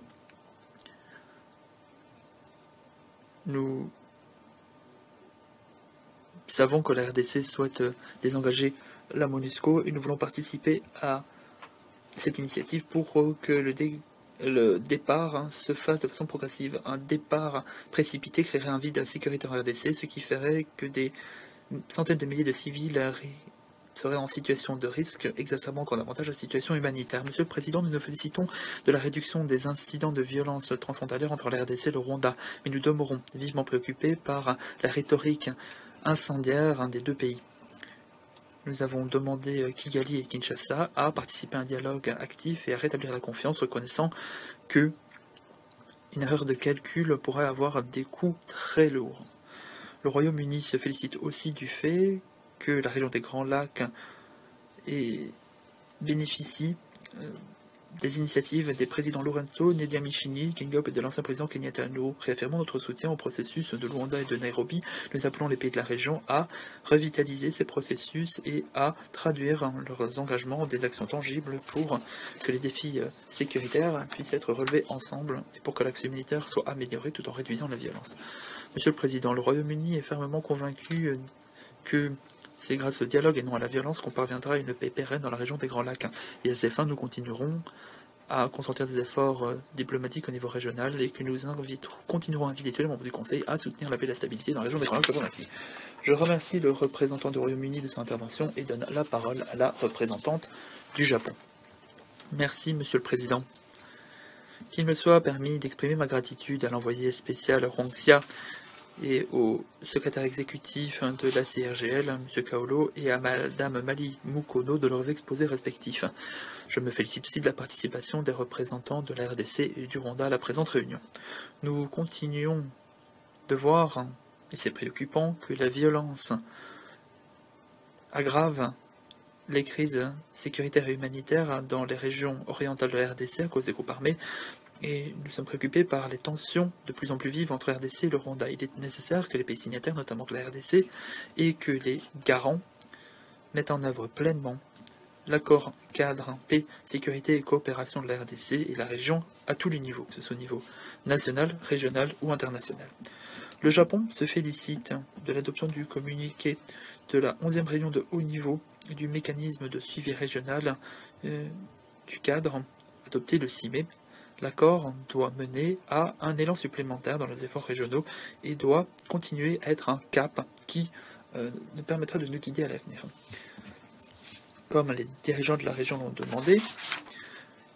Nous savons que la RDC souhaite désengager la MONUSCO et nous voulons participer à cette initiative pour que le départ se fasse de façon progressive. Un départ précipité créerait un vide sécuritaire en RDC, ce qui ferait que des centaines de milliers de civils seraient en situation de risque, exacerbant encore davantage la situation humanitaire. Monsieur le Président, nous nous félicitons de la réduction des incidents de violence transfrontalière entre la RDC et le Rwanda, mais nous demeurons vivement préoccupés par la rhétorique incendiaire des deux pays. Nous avons demandé Kigali et Kinshasa à participer à un dialogue actif et à rétablir la confiance, reconnaissant que une erreur de calcul pourrait avoir des coûts très lourds. Le Royaume-Uni se félicite aussi du fait que la région des Grands Lacs bénéficie des initiatives des présidents Lorenzo, Nedia Michini, Kingop et de l'ancien président Kenyatta. Nous réaffirmons notre soutien au processus de Luanda et de Nairobi. Nous appelons les pays de la région à revitaliser ces processus et à traduire leurs engagements en des actions tangibles pour que les défis sécuritaires puissent être relevés ensemble et pour que l'action militaire soit améliorée tout en réduisant la violence. Monsieur le Président, le Royaume-Uni est fermement convaincu que c'est grâce au dialogue et non à la violence qu'on parviendra à une paix pérenne dans la région des Grands Lacs. Et à ces fins, nous continuerons à consentir des efforts diplomatiques au niveau régional et que nous continuerons à inviter tous les membres du Conseil à soutenir la paix et la stabilité dans la région des Grands Lacs. Je vous remercie. Je remercie le représentant du Royaume-Uni de son intervention et donne la parole à la représentante du Japon. Merci, Monsieur le Président. Qu'il me soit permis d'exprimer ma gratitude à l'envoyé spécial Huang Xia et au secrétaire exécutif de la CRGL, M. Kaolo, et à Mme Malimukono de leurs exposés respectifs. Je me félicite aussi de la participation des représentants de la RDC et du Rwanda à la présente réunion. Nous continuons de voir, et c'est préoccupant, que la violence aggrave les crises sécuritaires et humanitaires dans les régions orientales de la RDC à cause des groupes armés, et nous sommes préoccupés par les tensions de plus en plus vives entre la RDC et le Rwanda. Il est nécessaire que les pays signataires, notamment la RDC, et que les garants mettent en œuvre pleinement l'accord cadre paix, sécurité et coopération de la RDC et la région à tous les niveaux, que ce soit au niveau national, régional ou international. Le Japon se félicite de l'adoption du communiqué de la 11e réunion de haut niveau du mécanisme de suivi régional du cadre adopté le 6 mai. L'accord doit mener à un élan supplémentaire dans les efforts régionaux et doit continuer à être un cap qui nous permettra de nous guider à l'avenir. Comme les dirigeants de la région l'ont demandé,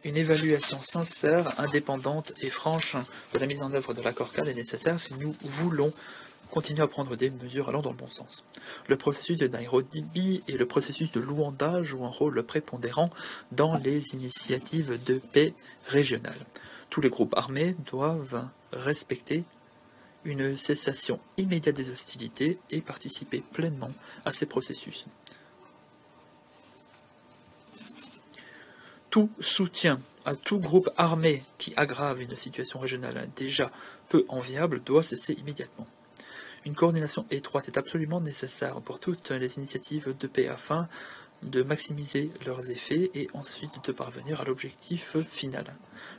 une évaluation sincère, indépendante et franche de la mise en œuvre de l'accord cadre est nécessaire si nous voulons continuer à prendre des mesures allant dans le bon sens. Le processus de Nairobi et le processus de Luanda jouent un rôle prépondérant dans les initiatives de paix régionales. Tous les groupes armés doivent respecter une cessation immédiate des hostilités et participer pleinement à ces processus. Tout soutien à tout groupe armé qui aggrave une situation régionale déjà peu enviable doit cesser immédiatement. Une coordination étroite est absolument nécessaire pour toutes les initiatives de paix afin de maximiser leurs effets et ensuite de parvenir à l'objectif final.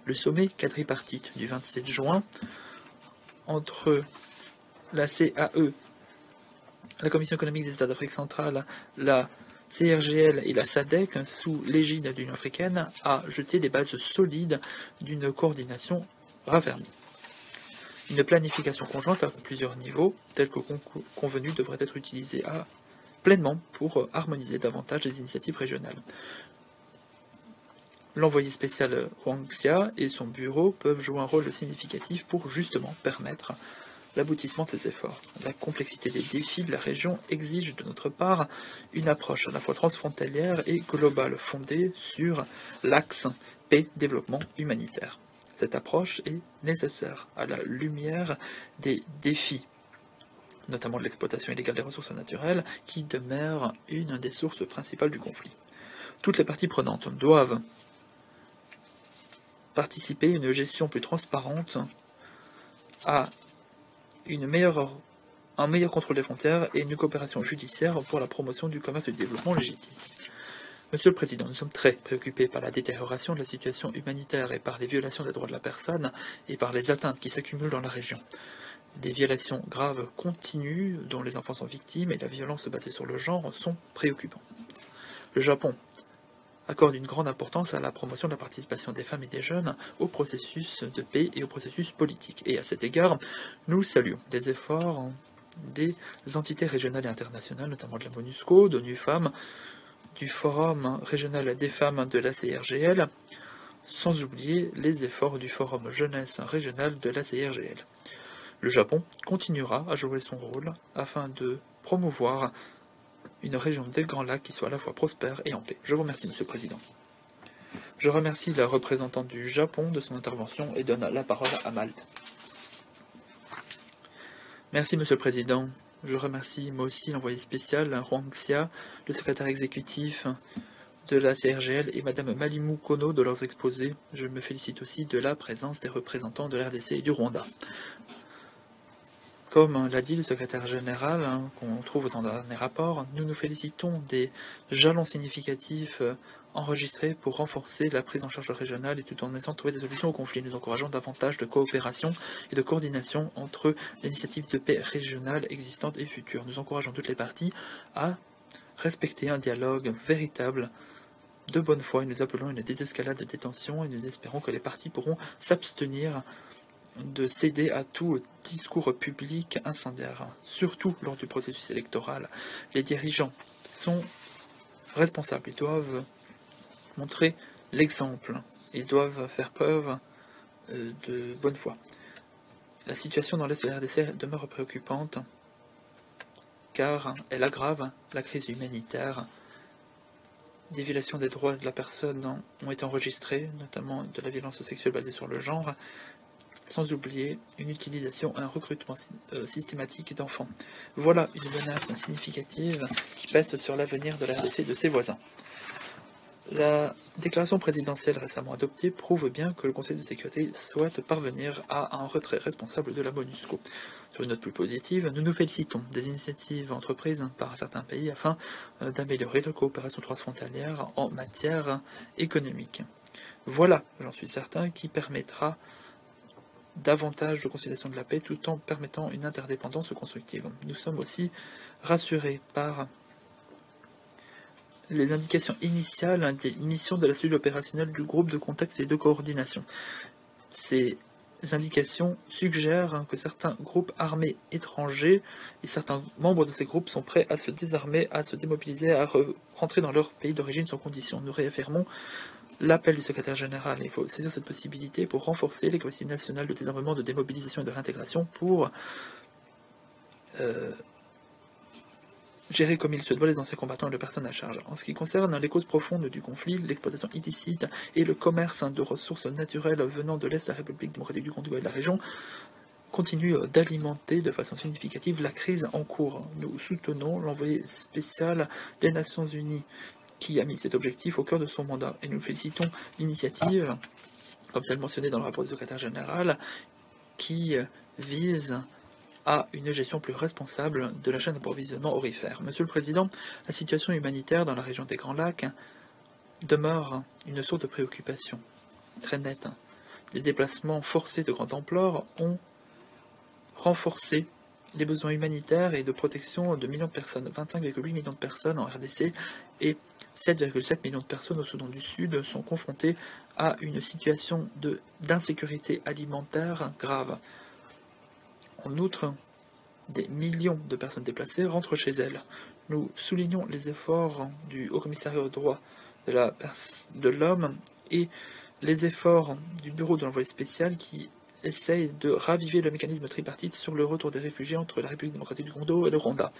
Le sommet quadripartite du 27 juin entre la CAE, la Commission économique des États d'Afrique centrale, la CRGL et la SADC, sous l'égide de l'Union africaine, a jeté des bases solides d'une coordination raffermie. Une planification conjointe à plusieurs niveaux, telle que convenue, devrait être utilisée pleinement pour harmoniser davantage les initiatives régionales. L'envoyé spécial Huang Xia et son bureau peuvent jouer un rôle significatif pour justement permettre l'aboutissement de ces efforts. La complexité des défis de la région exige de notre part une approche à la fois transfrontalière et globale fondée sur l'axe paix-développement humanitaire. Cette approche est nécessaire à la lumière des défis, notamment de l'exploitation illégale des ressources naturelles, qui demeure une des sources principales du conflit. Toutes les parties prenantes doivent participer à une gestion plus transparente, à un meilleur contrôle des frontières et une coopération judiciaire pour la promotion du commerce et du développement légitime. Monsieur le Président, nous sommes très préoccupés par la détérioration de la situation humanitaire et par les violations des droits de la personne et par les atteintes qui s'accumulent dans la région. Des violations graves continuent dont les enfants sont victimes et la violence basée sur le genre sont préoccupants. Le Japon accorde une grande importance à la promotion de la participation des femmes et des jeunes au processus de paix et au processus politique. Et à cet égard, nous saluons les efforts des entités régionales et internationales, notamment de la MONUSCO, d'ONU Femmes, du Forum régional des femmes de la CRGL, sans oublier les efforts du Forum jeunesse régional de la CRGL. Le Japon continuera à jouer son rôle afin de promouvoir une région des Grands Lacs qui soit à la fois prospère et en paix. Je vous remercie, Monsieur le Président. Je remercie la représentante du Japon de son intervention et donne la parole à Malte. Merci, Monsieur le Président. Je remercie moi aussi l'envoyé spécial Huang Xia, le secrétaire exécutif de la CRGL et Mme Malimukono de leurs exposés. Je me félicite aussi de la présence des représentants de l'RDC et du Rwanda. Comme l'a dit le secrétaire général, qu'on trouve dans le dernier rapport, nous nous félicitons des jalons significatifs enregistrés pour renforcer la prise en charge régionale et tout en essayant de trouver des solutions au conflit. Nous encourageons davantage de coopération et de coordination entre les initiatives de paix régionales existantes et futures. Nous encourageons toutes les parties à respecter un dialogue véritable de bonne foi et nous appelons une désescalade des tensions et nous espérons que les parties pourront s'abstenir de céder à tout discours public incendiaire, surtout lors du processus électoral. Les dirigeants sont responsables, ils doivent montrer l'exemple, ils doivent faire preuve de bonne foi. La situation dans l'Est de la RDC demeure préoccupante car elle aggrave la crise humanitaire. Des violations des droits de la personne ont été enregistrées, notamment de la violence sexuelle basée sur le genre, sans oublier une utilisation et un recrutement systématique d'enfants. Voilà une menace significative qui pèse sur l'avenir de la RDC et de ses voisins. La déclaration présidentielle récemment adoptée prouve bien que le Conseil de sécurité souhaite parvenir à un retrait responsable de la MONUSCO. Sur une note plus positive, nous nous félicitons des initiatives entreprises par certains pays afin d'améliorer la coopération transfrontalière en matière économique. Voilà, j'en suis certain, qui permettra davantage de conciliation de la paix tout en permettant une interdépendance constructive. Nous sommes aussi rassurés par les indications initiales des missions de la cellule opérationnelle du groupe de contact et de coordination. Ces indications suggèrent que certains groupes armés étrangers et certains membres de ces groupes sont prêts à se désarmer, à se démobiliser, à rentrer dans leur pays d'origine sans condition. Nous réaffirmons l'appel du secrétaire général. Il faut saisir cette possibilité pour renforcer les capacités nationales de désarmement, de démobilisation et de réintégration pour gérer comme il se doit les anciens combattants et les personnes à charge. En ce qui concerne les causes profondes du conflit, l'exploitation illicite et le commerce de ressources naturelles venant de l'Est de la République démocratique du Congo et de la région continuent d'alimenter de façon significative la crise en cours. Nous soutenons l'envoyé spécial des Nations Unies qui a mis cet objectif au cœur de son mandat et nous félicitons l'initiative, comme celle mentionnée dans le rapport du secrétaire général, qui vise à une gestion plus responsable de la chaîne d'approvisionnement aurifère. Monsieur le Président, la situation humanitaire dans la région des Grands Lacs demeure une source de préoccupation très nette. Les déplacements forcés de grande ampleur ont renforcé les besoins humanitaires et de protection de millions de personnes. 25,8 millions de personnes en RDC et 7,7 millions de personnes au Soudan du Sud sont confrontées à une situation d'insécurité alimentaire grave. En outre, des millions de personnes déplacées rentrent chez elles. Nous soulignons les efforts du Haut-Commissariat aux droits de l'homme et les efforts du Bureau de l'envoyé spécial qui essaye de raviver le mécanisme tripartite sur le retour des réfugiés entre la République démocratique du Congo et le Rwanda.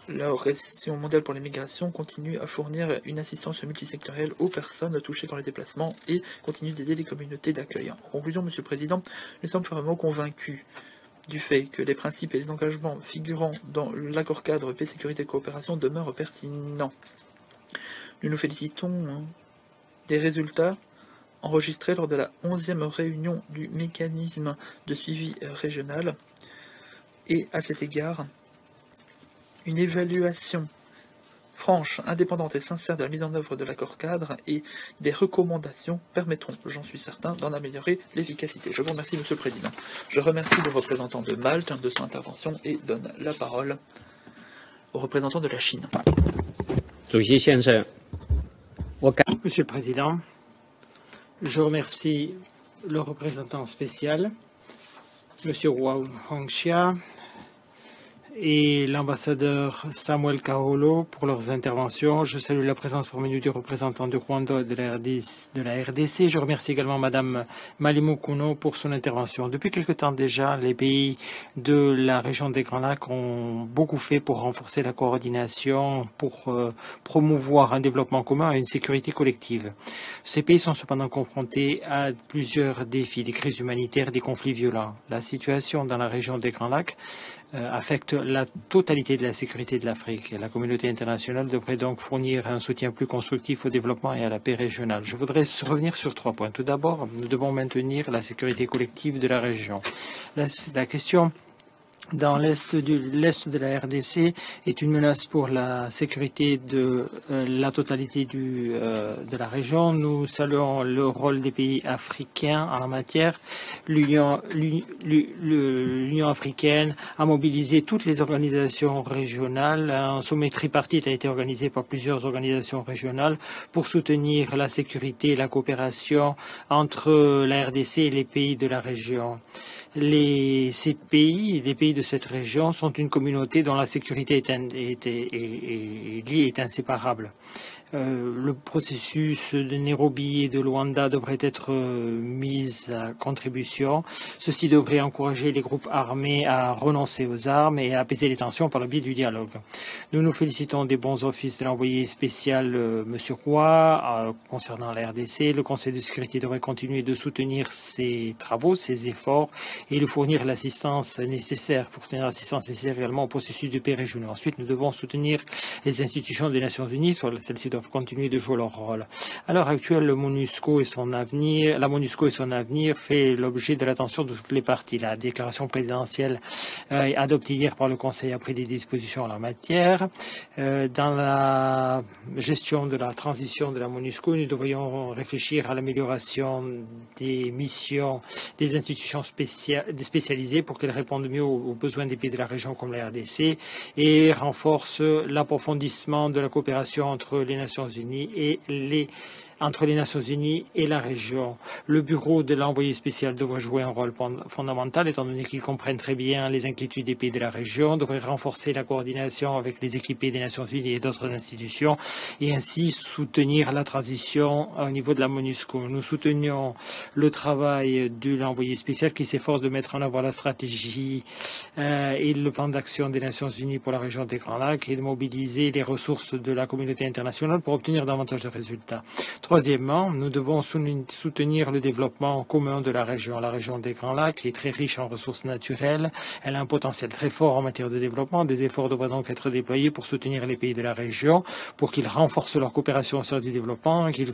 L'Organisation mondiale pour les migrations continue à fournir une assistance multisectorielle aux personnes touchées dans les déplacements et continue d'aider les communautés d'accueil. En conclusion, Monsieur le Président, nous sommes vraiment convaincus du fait que les principes et les engagements figurant dans l'accord cadre paix, sécurité et coopération demeurent pertinents. Nous nous félicitons des résultats enregistrés lors de la 11e réunion du mécanisme de suivi régional et à cet égard, une évaluation franche, indépendante et sincère de la mise en œuvre de l'accord cadre et des recommandations permettront, j'en suis certain, d'en améliorer l'efficacité. Je vous remercie, Monsieur le Président. Je remercie le représentant de Malte de son intervention et donne la parole au représentant de la Chine. Monsieur le Président, je remercie le représentant spécial, Monsieur Wang Hongxia, et l'ambassadeur Samuel Kaholo pour leurs interventions. Je salue la présence parmi nous du représentant de Rwanda de la RDC. Je remercie également Madame Malimu Kuno pour son intervention. Depuis quelque temps déjà, les pays de la région des Grands Lacs ont beaucoup fait pour renforcer la coordination, pour promouvoir un développement commun et une sécurité collective. Ces pays sont cependant confrontés à plusieurs défis, des crises humanitaires, des conflits violents. La situation dans la région des Grands Lacs affecte la totalité de la sécurité de l'Afrique. La communauté internationale devrait donc fournir un soutien plus constructif au développement et à la paix régionale. Je voudrais revenir sur 3 points. Tout d'abord, nous devons maintenir la sécurité collective de la région. La question dans l'est de la RDC est une menace pour la sécurité de la totalité de la région. Nous saluons le rôle des pays africains en la matière. L'Union africaine a mobilisé toutes les organisations régionales. Un sommet tripartite a été organisé par plusieurs organisations régionales pour soutenir la sécurité et la coopération entre la RDC et les pays de la région. Les pays de cette région sont une communauté dont la sécurité est inséparable. Le processus de Nairobi et de Luanda devrait être mis à contribution. Ceci devrait encourager les groupes armés à renoncer aux armes et à apaiser les tensions par le biais du dialogue. Nous nous félicitons des bons offices de l'envoyé spécial M. Roy concernant la RDC. Le Conseil de sécurité devrait continuer de soutenir ses travaux, ses efforts et de fournir l'assistance nécessaire, également au processus de paix régional. Ensuite, nous devons soutenir les institutions des Nations Unies. Celles-ci doivent continuer de jouer leur rôle. À l'heure actuelle, la MONUSCO et son avenir fait l'objet de l'attention de toutes les parties. La déclaration présidentielle adoptée hier par le Conseil a pris des dispositions en la matière. Dans la gestion de la transition de la MONUSCO, nous devrions réfléchir à l'amélioration des missions des institutions spécialisées pour qu'elles répondent mieux aux besoins des pays de la région comme la RDC et renforcent l'approfondissement de la coopération entre les Nations Unies et la région. Le bureau de l'envoyé spécial devrait jouer un rôle fondamental, étant donné qu'il comprenne très bien les inquiétudes des pays de la région, devrait renforcer la coordination avec les équipés des Nations Unies et d'autres institutions, et ainsi soutenir la transition au niveau de la MONUSCO. Nous soutenions le travail de l'envoyé spécial qui s'efforce de mettre en œuvre la stratégie et le plan d'action des Nations Unies pour la région des Grands Lacs et de mobiliser les ressources de la communauté internationale pour obtenir davantage de résultats. Troisièmement, nous devons soutenir le développement commun de la région. La région des Grands Lacs est très riche en ressources naturelles. Elle a un potentiel très fort en matière de développement. Des efforts devraient donc être déployés pour soutenir les pays de la région, pour qu'ils renforcent leur coopération au service du développement et qu'ils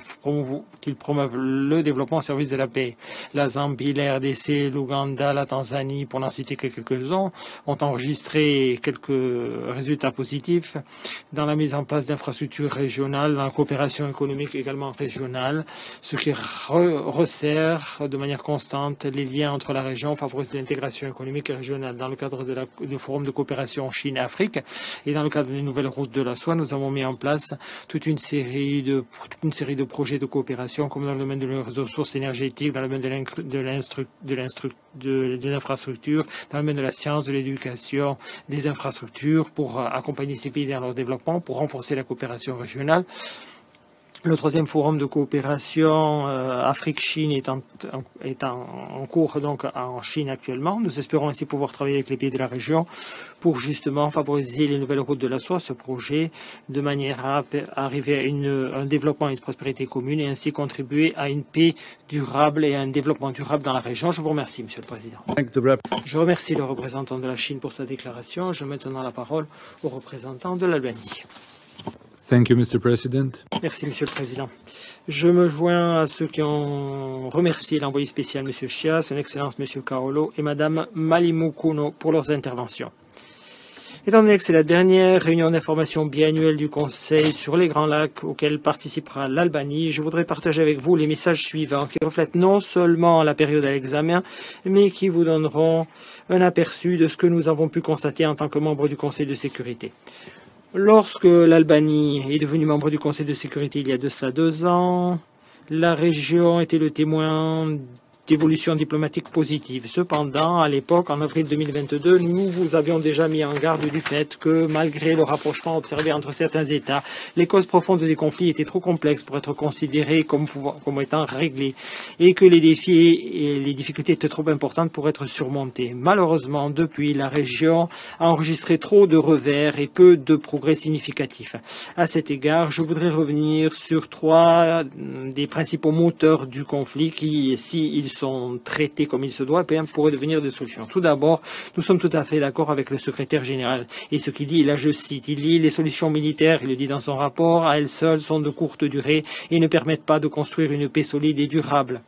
promeuvent le développement au service de la paix. La Zambie, la RDC, l'Ouganda, la Tanzanie, pour n'en citer que quelques-uns, ont enregistré quelques résultats positifs dans la mise en place d'infrastructures régionales, dans la coopération économique également régionale, ce qui resserre de manière constante les liens entre la région, favorise l'intégration économique et régionale. Dans le cadre du forum de coopération Chine-Afrique et dans le cadre des nouvelles routes de la soie, nous avons mis en place toute une série de projets de coopération, comme dans le domaine des ressources énergétiques, dans le domaine des infrastructures, dans le domaine de la science, de l'éducation, des infrastructures, pour accompagner ces pays dans leur développement, pour renforcer la coopération régionale. Le troisième forum de coopération Afrique-Chine est en cours donc en Chine actuellement. Nous espérons ainsi pouvoir travailler avec les pays de la région pour justement favoriser les nouvelles routes de la soie, ce projet, de manière à arriver à un développement et une prospérité commune et ainsi contribuer à une paix durable et à un développement durable dans la région. Je vous remercie, Monsieur le Président. Je remercie le représentant de la Chine pour sa déclaration. Je donne maintenant la parole au représentant de l'Albanie. Thank you, Mr. President. Merci, Monsieur le Président. Je me joins à ceux qui ont remercié l'envoyé spécial, M. Chia, son Excellence, M. Kaolo et Mme Malimukono pour leurs interventions. Étant donné que c'est la dernière réunion d'information biannuelle du Conseil sur les Grands Lacs auquel participera l'Albanie, je voudrais partager avec vous les messages suivants qui reflètent non seulement la période à l'examen, mais qui vous donneront un aperçu de ce que nous avons pu constater en tant que membres du Conseil de sécurité. Lorsque l'Albanie est devenue membre du Conseil de sécurité il y a de cela 2 ans, la région était le témoin d'évolutions diplomatiques positives. Cependant, à l'époque, en avril 2022, nous vous avions déjà mis en garde du fait que, malgré le rapprochement observé entre certains États, les causes profondes des conflits étaient trop complexes pour être considérées comme étant réglées et que les défis et les difficultés étaient trop importantes pour être surmontées. Malheureusement, depuis, la région a enregistré trop de revers et peu de progrès significatifs. À cet égard, je voudrais revenir sur 3 des principaux moteurs du conflit qui, s'ils sont traités comme il se doit, pourraient devenir des solutions. Tout d'abord, nous sommes tout à fait d'accord avec le secrétaire général. Et ce qu'il dit, là je cite, il dit « Les solutions militaires, il le dit dans son rapport, à elles seules sont de courte durée et ne permettent pas de construire une paix solide et durable. »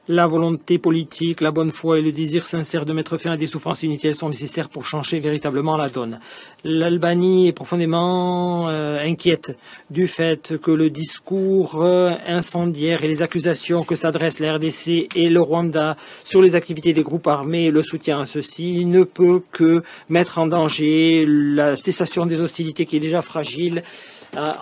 La volonté politique, la bonne foi et le désir sincère de mettre fin à des souffrances inutiles sont nécessaires pour changer véritablement la donne. L'Albanie est profondément inquiète du fait que le discours incendiaire et les accusations que s'adressent la RDC et le Rwanda sur les activités des groupes armés et le soutien à ceux-ci ne peut que mettre en danger la cessation des hostilités qui est déjà fragile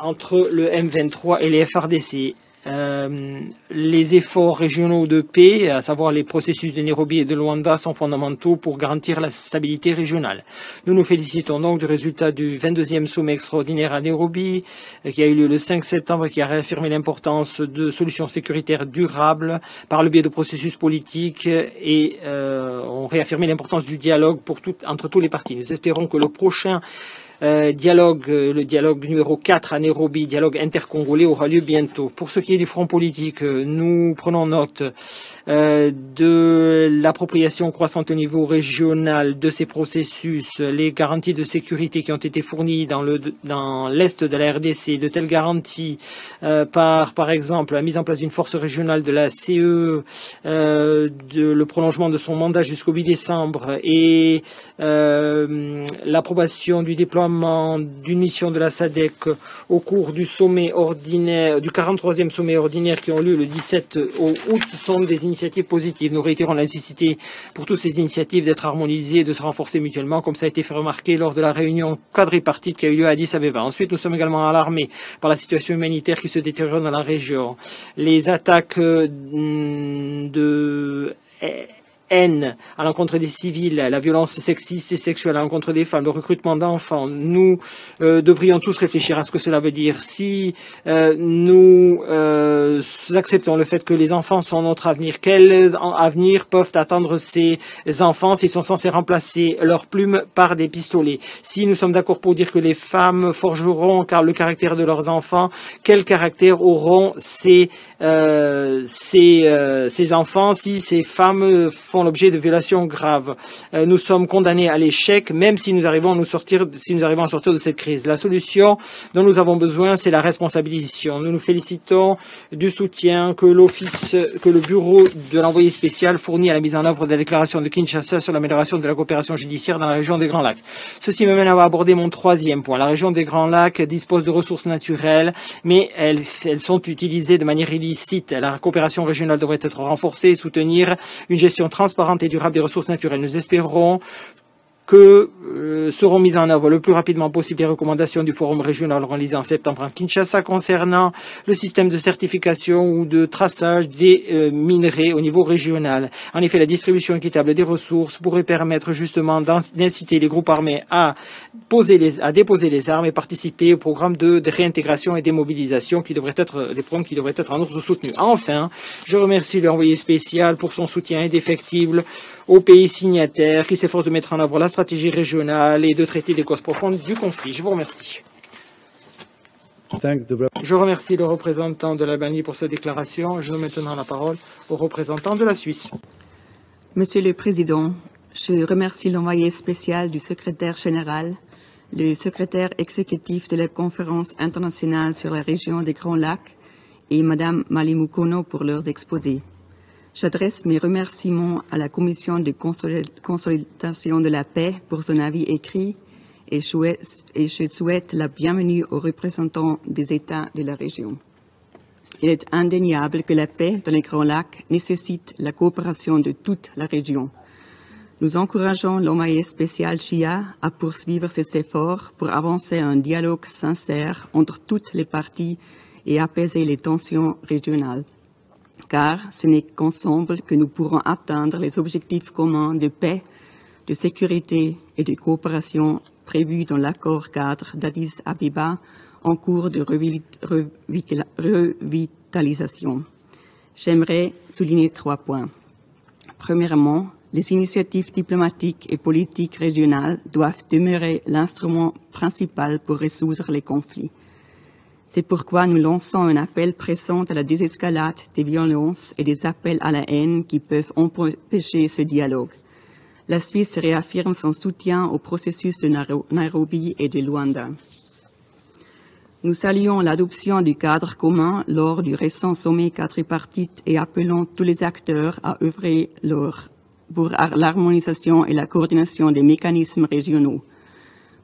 entre le M23 et les FARDC. les efforts régionaux de paix, à savoir les processus de Nairobi et de Luanda, sont fondamentaux pour garantir la stabilité régionale. Nous nous félicitons donc du résultat du 22e sommet extraordinaire à Nairobi, qui a eu lieu le 5 septembre et qui a réaffirmé l'importance de solutions sécuritaires durables par le biais de processus politiques et ont réaffirmé l'importance du dialogue entre tous les partis. Nous espérons que le prochain le dialogue numéro 4 à Nairobi, dialogue intercongolais, aura lieu bientôt. Pour ce qui est du front politique, nous prenons note de l'appropriation croissante au niveau régional de ces processus, les garanties de sécurité qui ont été fournies dans l'est de la RDC, de telles garanties par exemple la mise en place d'une force régionale de la CE, le prolongement de son mandat jusqu'au 8 décembre et l'approbation du déploiement d'une mission de la SADC au cours du sommet ordinaire, du 43e sommet ordinaire qui ont lieu le 17 août sont des initiatives positives. Nous réitérons la nécessité pour toutes ces initiatives d'être harmonisées et de se renforcer mutuellement, comme ça a été fait remarquer lors de la réunion quadripartite qui a eu lieu à Addis Abeba. Ensuite, nous sommes également alarmés par la situation humanitaire qui se détériore dans la région. Les attaques de haine à l'encontre des civils, la violence sexiste et sexuelle à l'encontre des femmes, le recrutement d'enfants. Nous devrions tous réfléchir à ce que cela veut dire. Si nous acceptons le fait que les enfants sont notre avenir, quel avenir peuvent attendre ces enfants s'ils sont censés remplacer leurs plumes par des pistolets? Si nous sommes d'accord pour dire que les femmes forgeront le caractère de leurs enfants, quel caractère auront ces enfants si ces femmes font l'objet de violations graves? Nous sommes condamnés à l'échec, même si nous arrivons à sortir de cette crise. La solution dont nous avons besoin, c'est la responsabilisation. Nous nous félicitons du soutien que le bureau de l'envoyé spécial fournit à la mise en œuvre de la déclaration de Kinshasa sur l'amélioration de la coopération judiciaire dans la région des Grands Lacs. Ceci me mène à aborder mon troisième point. La région des Grands Lacs dispose de ressources naturelles, mais elles sont utilisées de manière illicite. La coopération régionale devrait être renforcée et soutenir une gestion transparente et durable des ressources naturelles. Nous espérons que seront mises en œuvre le plus rapidement possible les recommandations du Forum régional organisé en septembre à Kinshasa concernant le système de certification ou de traçage des minerais au niveau régional. En effet, la distribution équitable des ressources pourrait permettre justement d'inciter les groupes armés à déposer les armes et participer au programme de réintégration et démobilisation des programmes qui devraient être en outre soutenus. Enfin, je remercie l'envoyé spécial pour son soutien indéfectible aux pays signataires qui s'efforcent de mettre en œuvre la stratégie régionale et de traiter les causes profondes du conflit. Je vous remercie. Je remercie le représentant de l'Albanie pour sa déclaration. Je donne maintenant la parole au représentant de la Suisse. Monsieur le Président, je remercie l'envoyé spécial du secrétaire général, le secrétaire exécutif de la Conférence internationale sur la région des Grands Lacs et Madame Malimukono pour leurs exposés. J'adresse mes remerciements à la Commission de consolidation de la paix pour son avis écrit et je souhaite la bienvenue aux représentants des États de la région. Il est indéniable que la paix dans les Grands Lacs nécessite la coopération de toute la région. Nous encourageons l'envoyé spécial Chia à poursuivre ses efforts pour avancer un dialogue sincère entre toutes les parties et apaiser les tensions régionales. Car ce n'est qu'ensemble que nous pourrons atteindre les objectifs communs de paix, de sécurité et de coopération prévus dans l'accord cadre d'Addis Abeba en cours de revitalisation. J'aimerais souligner 3 points. Premièrement, les initiatives diplomatiques et politiques régionales doivent demeurer l'instrument principal pour résoudre les conflits. C'est pourquoi nous lançons un appel pressant à la désescalade des violences et des appels à la haine qui peuvent empêcher ce dialogue. La Suisse réaffirme son soutien au processus de Nairobi et de Luanda. Nous saluons l'adoption du cadre commun lors du récent sommet quadripartite et appelons tous les acteurs à œuvrer pour l'harmonisation et la coordination des mécanismes régionaux.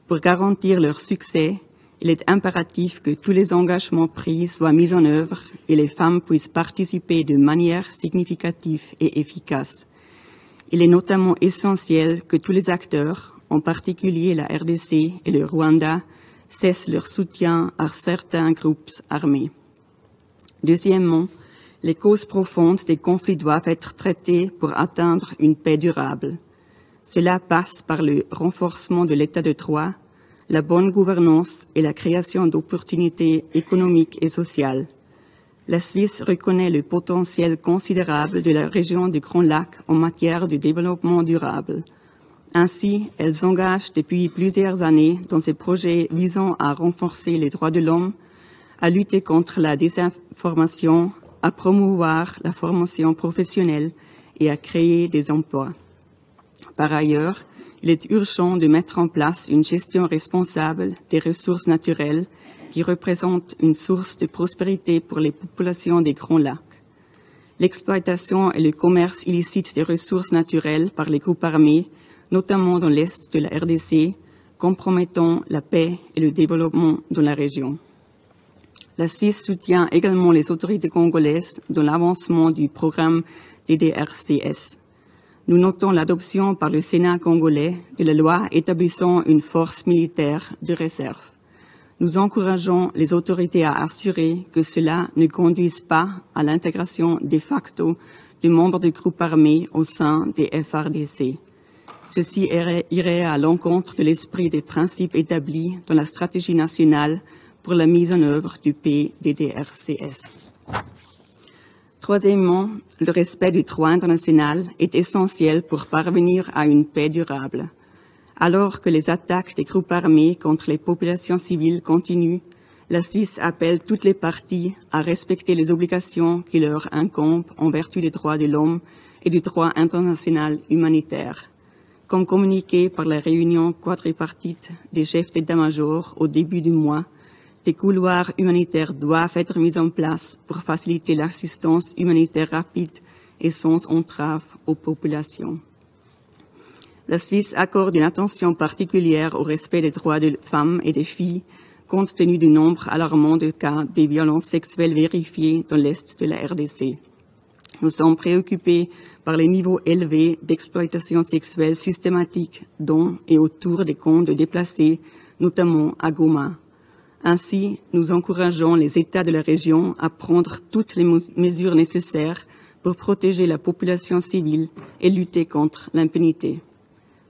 Pour garantir leur succès, il est impératif que tous les engagements pris soient mis en œuvre et les femmes puissent participer de manière significative et efficace. Il est notamment essentiel que tous les acteurs, en particulier la RDC et le Rwanda, cessent leur soutien à certains groupes armés. Deuxièmement, les causes profondes des conflits doivent être traitées pour atteindre une paix durable. Cela passe par le renforcement de l'état de droit, la bonne gouvernance et la création d'opportunités économiques et sociales. La Suisse reconnaît le potentiel considérable de la région du Grand Lac en matière de développement durable. Ainsi, elle s'engage depuis plusieurs années dans ces projets visant à renforcer les droits de l'homme, à lutter contre la désinformation, à promouvoir la formation professionnelle et à créer des emplois. Par ailleurs, il est urgent de mettre en place une gestion responsable des ressources naturelles qui représentent une source de prospérité pour les populations des Grands Lacs. L'exploitation et le commerce illicite des ressources naturelles par les groupes armés, notamment dans l'est de la RDC, compromettant la paix et le développement dans la région. La Suisse soutient également les autorités congolaises dans l'avancement du programme DDRCS. Nous notons l'adoption par le Sénat congolais de la loi établissant une force militaire de réserve. Nous encourageons les autorités à assurer que cela ne conduise pas à l'intégration de facto de membres des groupes armés au sein des FARDC. Ceci irait à l'encontre de l'esprit des principes établis dans la stratégie nationale pour la mise en œuvre du PDDRCS. Troisièmement, le respect du droit international est essentiel pour parvenir à une paix durable. Alors que les attaques des groupes armés contre les populations civiles continuent, la Suisse appelle toutes les parties à respecter les obligations qui leur incombent en vertu des droits de l'homme et du droit international humanitaire. Comme communiqué par la réunion quadripartite des chefs d'état-major au début du mois, des couloirs humanitaires doivent être mis en place pour faciliter l'assistance humanitaire rapide et sans entrave aux populations. La Suisse accorde une attention particulière au respect des droits des femmes et des filles, compte tenu du nombre alarmant de cas de violences sexuelles vérifiés dans l'est de la RDC. Nous sommes préoccupés par les niveaux élevés d'exploitation sexuelle systématique dans et autour des camps de déplacés, notamment à Goma. Ainsi, nous encourageons les États de la région à prendre toutes les mesures nécessaires pour protéger la population civile et lutter contre l'impunité.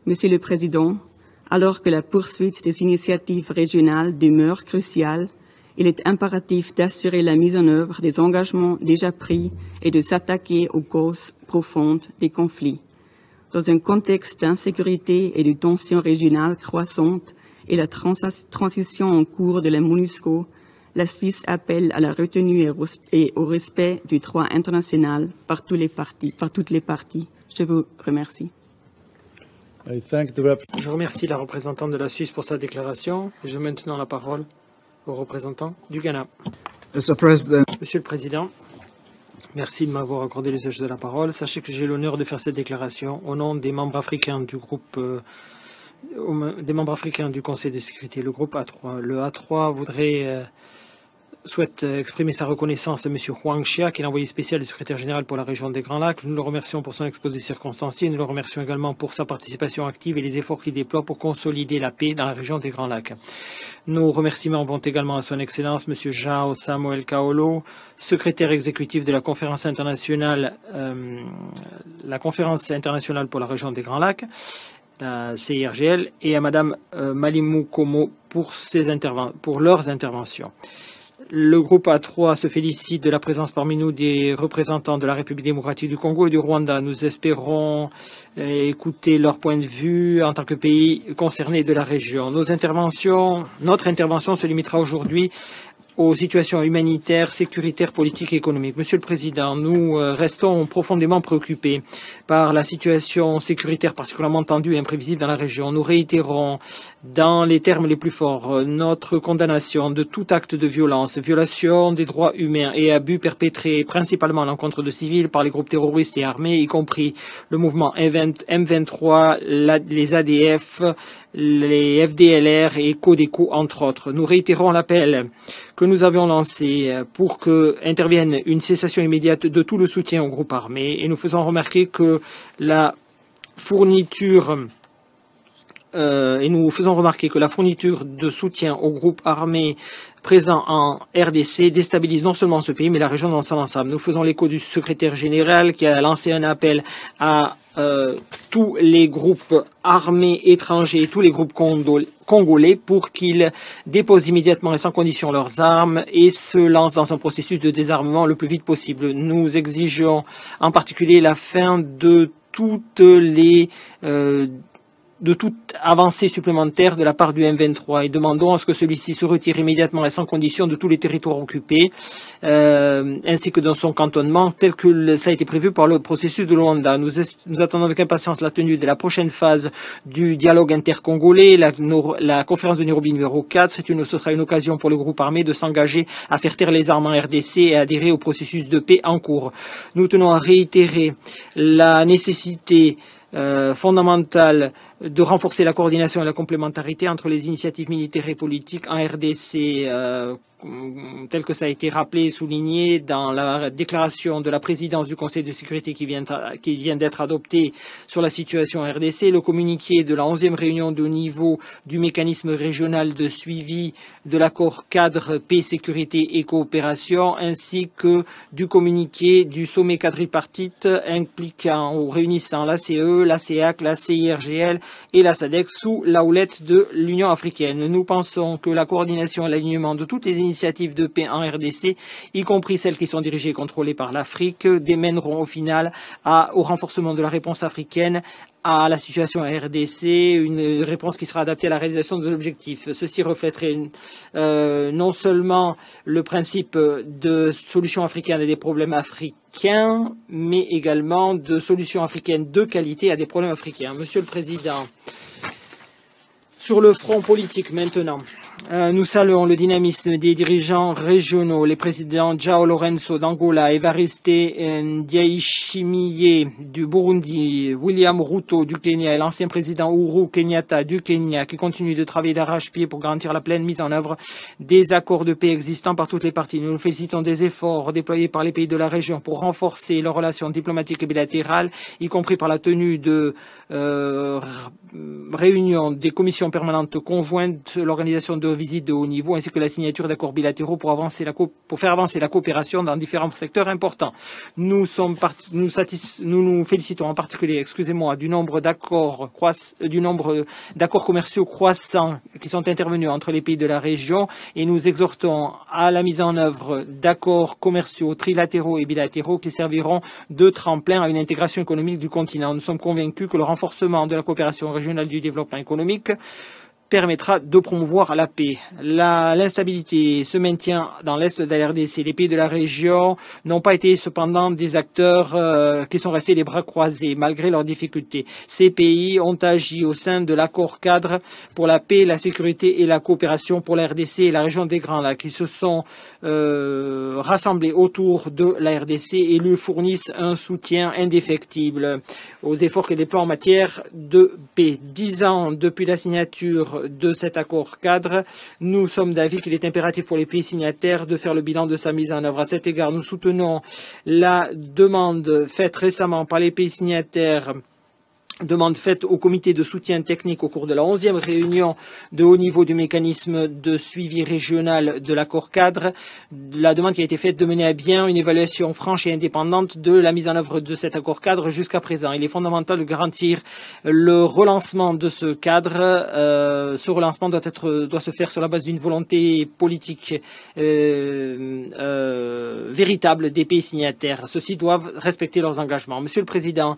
Monsieur le Président, alors que la poursuite des initiatives régionales demeure cruciale, il est impératif d'assurer la mise en œuvre des engagements déjà pris et de s'attaquer aux causes profondes des conflits. Dans un contexte d'insécurité et de tensions régionales croissantes, et la transition en cours de la MONUSCO, la Suisse appelle à la retenue et au respect du droit international par toutes les parties. Je vous remercie. Je remercie la représentante de la Suisse pour sa déclaration. Je donne maintenant la parole au représentant du Ghana. Monsieur le Président, merci de m'avoir accordé l'usage de la parole. Sachez que j'ai l'honneur de faire cette déclaration au nom des membres africains du groupe des membres africains du Conseil de sécurité, le groupe A3. Le A3 souhaite exprimer sa reconnaissance à M. Huang Xia, qui est l'envoyé spécial du secrétaire général pour la région des Grands Lacs. Nous le remercions pour son exposé circonstancié. Nous le remercions également pour sa participation active et les efforts qu'il déploie pour consolider la paix dans la région des Grands Lacs. Nos remerciements vont également à son Excellence, M. Jao Samuel Kaolo, secrétaire exécutif de la conférence internationale pour la région des Grands Lacs, la CIRGL, et à Mme Malimou Komo pour leurs interventions. Le groupe A3 se félicite de la présence parmi nous des représentants de la République démocratique du Congo et du Rwanda. Nous espérons écouter leur point de vue en tant que pays concerné de la région. Notre intervention se limitera aujourd'hui aux situations humanitaires, sécuritaires, politiques et économiques. Monsieur le Président, nous restons profondément préoccupés par la situation sécuritaire particulièrement tendue et imprévisible dans la région. Nous réitérons dans les termes les plus forts notre condamnation de tout acte de violence, violation des droits humains et abus perpétrés principalement à l'encontre de civils par les groupes terroristes et armés, y compris le mouvement M23, les ADF, les FDLR et Codeco, entre autres. Nous réitérons l'appel que nous avions lancé pour qu'intervienne une cessation immédiate de tout le soutien aux groupes armés, et nous faisons remarquer que la fourniture et nous faisons remarquer que la fourniture de soutien aux groupes armés présents en RDC déstabilise non seulement ce pays, mais la région dans son ensemble. Nous faisons l'écho du secrétaire général qui a lancé un appel à tous les groupes armés étrangers, tous les groupes congolais pour qu'ils déposent immédiatement et sans condition leurs armes et se lancent dans un processus de désarmement le plus vite possible. Nous exigeons en particulier la fin de toute avancée supplémentaire de la part du M23 et demandons à ce que celui-ci se retire immédiatement et sans condition de tous les territoires occupés, ainsi que dans son cantonnement, tel que cela a été prévu par le processus de Luanda. Nous attendons avec impatience la tenue de la prochaine phase du dialogue intercongolais, la conférence de Nairobi numéro 4. Ce sera une occasion pour le groupe armé de s'engager à faire taire les armes en RDC et adhérer au processus de paix en cours. Nous tenons à réitérer la nécessité fondamentale de renforcer la coordination et la complémentarité entre les initiatives militaires et politiques en RDC, tel que ça a été rappelé et souligné dans la déclaration de la présidence du Conseil de sécurité qui vient d'être adoptée sur la situation en RDC, le communiqué de la 11e réunion de haut niveau du mécanisme régional de suivi de l'accord cadre paix, sécurité et coopération, ainsi que du communiqué du sommet quadripartite impliquant ou réunissant l'ACE, la CEAC, la CIRGL et la SADC sous la houlette de l'Union africaine. Nous pensons que la coordination et l'alignement de toutes les initiatives de paix en RDC, y compris celles qui sont dirigées et contrôlées par l'Afrique, démèneront au final au renforcement de la réponse africaine à la situation à RDC, une réponse qui sera adaptée à la réalisation de nos objectifs. Ceci reflèterait non seulement le principe de solution africaine à des problèmes africains, mais également de solutions africaines de qualité à des problèmes africains. Monsieur le Président, sur le front politique maintenant, nous saluons le dynamisme des dirigeants régionaux, les présidents João Lourenço d'Angola, Evariste Ndayishimiye du Burundi, William Ruto du Kenya et l'ancien président Uhuru Kenyatta du Kenya qui continuent de travailler d'arrache-pied pour garantir la pleine mise en œuvre des accords de paix existants par toutes les parties. Nous nous félicitons des efforts déployés par les pays de la région pour renforcer leurs relations diplomatiques et bilatérales, y compris par la tenue de réunions des commissions permanentes conjointes, l'organisation de visites de haut niveau ainsi que la signature d'accords bilatéraux pour faire avancer la coopération dans différents secteurs importants. Nous nous félicitons en particulier, du nombre d'accords commerciaux croissants qui sont intervenus entre les pays de la région et nous exhortons à la mise en œuvre d'accords commerciaux trilatéraux et bilatéraux qui serviront de tremplin à une intégration économique du continent. Nous sommes convaincus que le renforcement de la coopération régionale du développement économique permettra de promouvoir la paix. L'instabilité se maintient dans l'est de la RDC. Les pays de la région n'ont pas été cependant des acteurs qui sont restés les bras croisés malgré leurs difficultés. Ces pays ont agi au sein de l'accord cadre pour la paix, la sécurité et la coopération pour la RDC et la région des Grands Lacs. Ils se sont rassemblés autour de la RDC et lui fournissent un soutien indéfectible aux efforts qu'elle déploie en matière de paix. 10 ans depuis la signature de cet accord cadre, nous sommes d'avis qu'il est impératif pour les pays signataires de faire le bilan de sa mise en œuvre. À cet égard, nous soutenons la demande faite récemment par les pays signataires, demande faite au comité de soutien technique au cours de la 11e réunion de haut niveau du mécanisme de suivi régional de l'accord cadre, la demande qui a été faite de mener à bien une évaluation franche et indépendante de la mise en œuvre de cet accord cadre jusqu'à présent. Il est fondamental de garantir le relancement de ce cadre. Ce relancement doit se faire sur la base d'une volonté politique véritable des pays signataires. Ceux-ci doivent respecter leurs engagements. Monsieur le Président,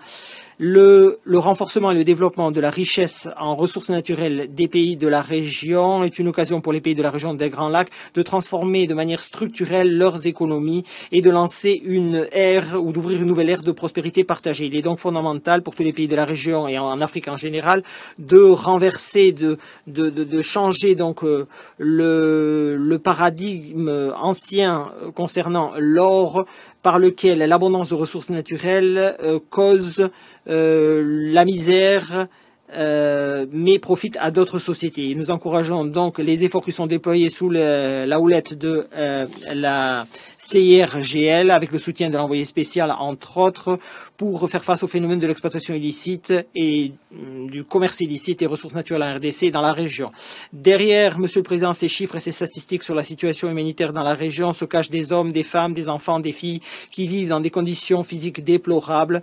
le renforcement et le développement de la richesse en ressources naturelles des pays de la région est une occasion pour les pays de la région des Grands Lacs de transformer de manière structurelle leurs économies et de lancer une ère ou d'ouvrir une nouvelle ère de prospérité partagée. Il est donc fondamental pour tous les pays de la région et en Afrique en général de renverser, de changer donc le paradigme ancien concernant l'or par lequel l'abondance de ressources naturelles cause la misère, mais profite à d'autres sociétés. Nous encourageons donc les efforts qui sont déployés sous la houlette de la CIRGL, avec le soutien de l'envoyé spécial, entre autres, pour faire face au phénomène de l'exploitation illicite et du commerce illicite et ressources naturelles en RDC et dans la région. Derrière, Monsieur le Président, ces chiffres et ces statistiques sur la situation humanitaire dans la région se cachent des hommes, des femmes, des enfants, des filles qui vivent dans des conditions physiques déplorables,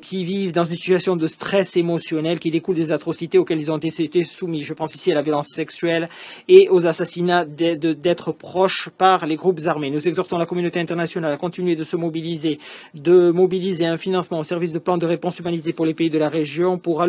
qui vivent dans une situation de stress émotionnel qui découle des atrocités auxquelles ils ont été soumis. Je pense ici à la violence sexuelle et aux assassinats d'êtres proches par les groupes armés. Nous exhortons la communauté internationale à continuer de se mobiliser, de mobiliser un financement au service de plans de réponse humanitaire pour les pays de la région pour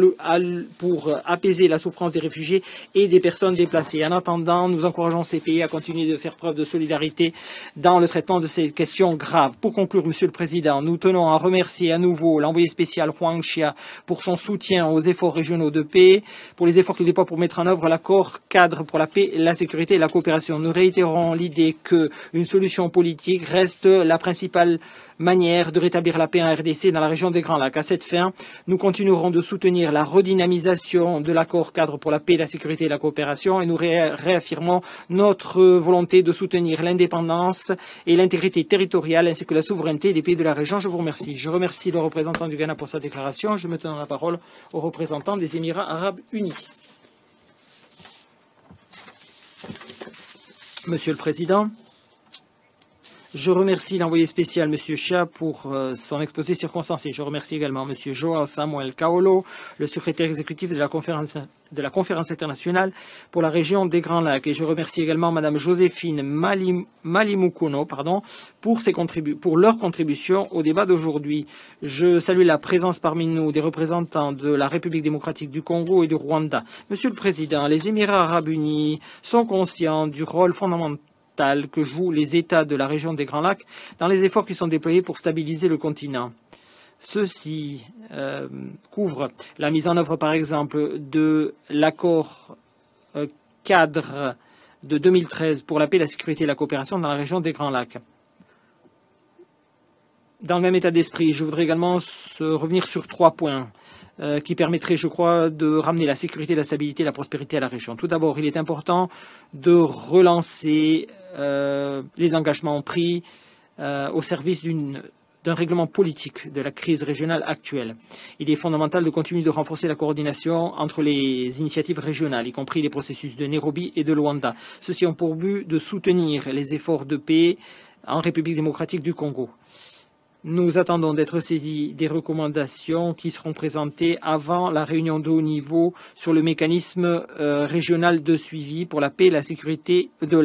apaiser la souffrance des réfugiés et des personnes déplacées. En attendant, nous encourageons ces pays à continuer de faire preuve de solidarité dans le traitement de ces questions graves. Pour conclure, Monsieur le Président, nous tenons à remercier à nouveau l'envoyé spécial Huang Xia pour son soutien aux efforts régionaux de paix, pour les efforts qu'il déploie pour mettre en œuvre l'accord cadre pour la paix, la sécurité et la coopération. Nous réitérons l'idée qu'une solution politique reste la principale manière de rétablir la paix en RDC dans la région des Grands Lacs. À cette fin, nous continuerons de soutenir la redynamisation de l'accord cadre pour la paix, la sécurité et la coopération et nous réaffirmons notre volonté de soutenir l'indépendance et l'intégrité territoriale ainsi que la souveraineté des pays de la région. Je vous remercie. Je remercie le représentant du Ghana pour sa déclaration. Je me donne la parole au représentant des Émirats arabes unis. Monsieur le Président, je remercie l'envoyé spécial, M. Chia, pour son exposé circonstancié. Je remercie également M. Joao Samuel Kaolo, le secrétaire exécutif de la conférence internationale pour la région des Grands Lacs. Et je remercie également Mme Joséphine Malimukono pour leur contribution au débat d'aujourd'hui. Je salue la présence parmi nous des représentants de la République démocratique du Congo et du Rwanda. Monsieur le Président, les Émirats arabes unis sont conscients du rôle fondamental que jouent les États de la région des Grands Lacs dans les efforts qui sont déployés pour stabiliser le continent. Ceci couvre la mise en œuvre, par exemple, de l'accord cadre de 2013 pour la paix, la sécurité et la coopération dans la région des Grands Lacs. Dans le même état d'esprit, je voudrais également revenir sur 3 points qui permettraient, je crois, de ramener la sécurité, la stabilité et la prospérité à la région. Tout d'abord, il est important de relancer les engagements pris au service d'un règlement politique de la crise régionale actuelle. Il est fondamental de continuer de renforcer la coordination entre les initiatives régionales, y compris les processus de Nairobi et de Luanda. Ceux-ci ont pour but de soutenir les efforts de paix en République démocratique du Congo. Nous attendons d'être saisis des recommandations qui seront présentées avant la réunion de haut niveau sur le mécanisme régional de suivi pour la paix et la sécurité de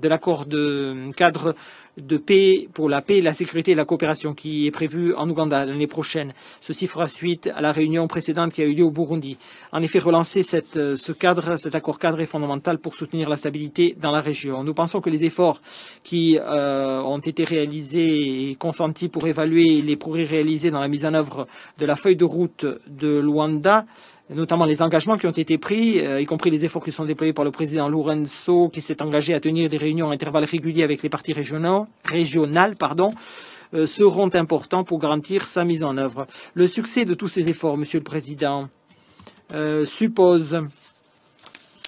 l'accord de cadre de paix pour la paix, la sécurité et la coopération qui est prévue en Ouganda l'année prochaine. Ceci fera suite à la réunion précédente qui a eu lieu au Burundi. En effet, relancer cet accord cadre est fondamental pour soutenir la stabilité dans la région. Nous pensons que les efforts qui ont été réalisés et consentis pour évaluer les progrès réalisés dans la mise en œuvre de la feuille de route de Luanda, notamment les engagements qui ont été pris, y compris les efforts qui sont déployés par le président Lourenço, qui s'est engagé à tenir des réunions à intervalles réguliers avec les partis régionales, seront importants pour garantir sa mise en œuvre. Le succès de tous ces efforts, Monsieur le Président, suppose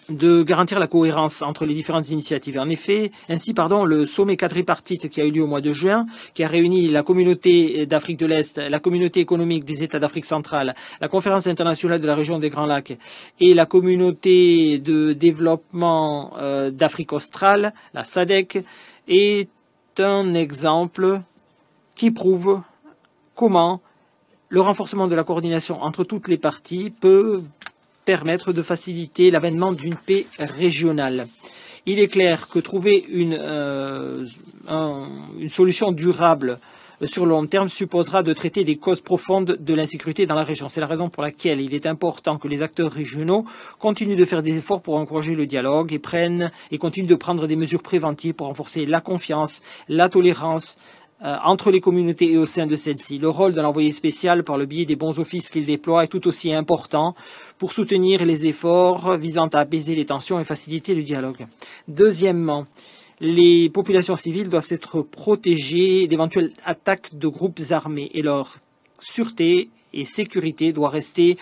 de garantir la cohérence entre les différentes initiatives. En effet, le sommet quadripartite qui a eu lieu au mois de juin, qui a réuni la communauté d'Afrique de l'Est, la communauté économique des États d'Afrique centrale, la conférence internationale de la région des Grands Lacs et la communauté de développement d'Afrique australe, la SADC, est un exemple qui prouve comment le renforcement de la coordination entre toutes les parties peut permettre de faciliter l'avènement d'une paix régionale. Il est clair que trouver une solution durable sur le long terme supposera de traiter des causes profondes de l'insécurité dans la région. C'est la raison pour laquelle il est important que les acteurs régionaux continuent de faire des efforts pour encourager le dialogue et continuent de prendre des mesures préventives pour renforcer la confiance, la tolérance entre les communautés et au sein de celles-ci. Le rôle de l'envoyé spécial, par le biais des bons offices qu'il déploie, est tout aussi important pour soutenir les efforts visant à apaiser les tensions et faciliter le dialogue. Deuxièmement, les populations civiles doivent être protégées d'éventuelles attaques de groupes armés et leur sûreté et sécurité doit rester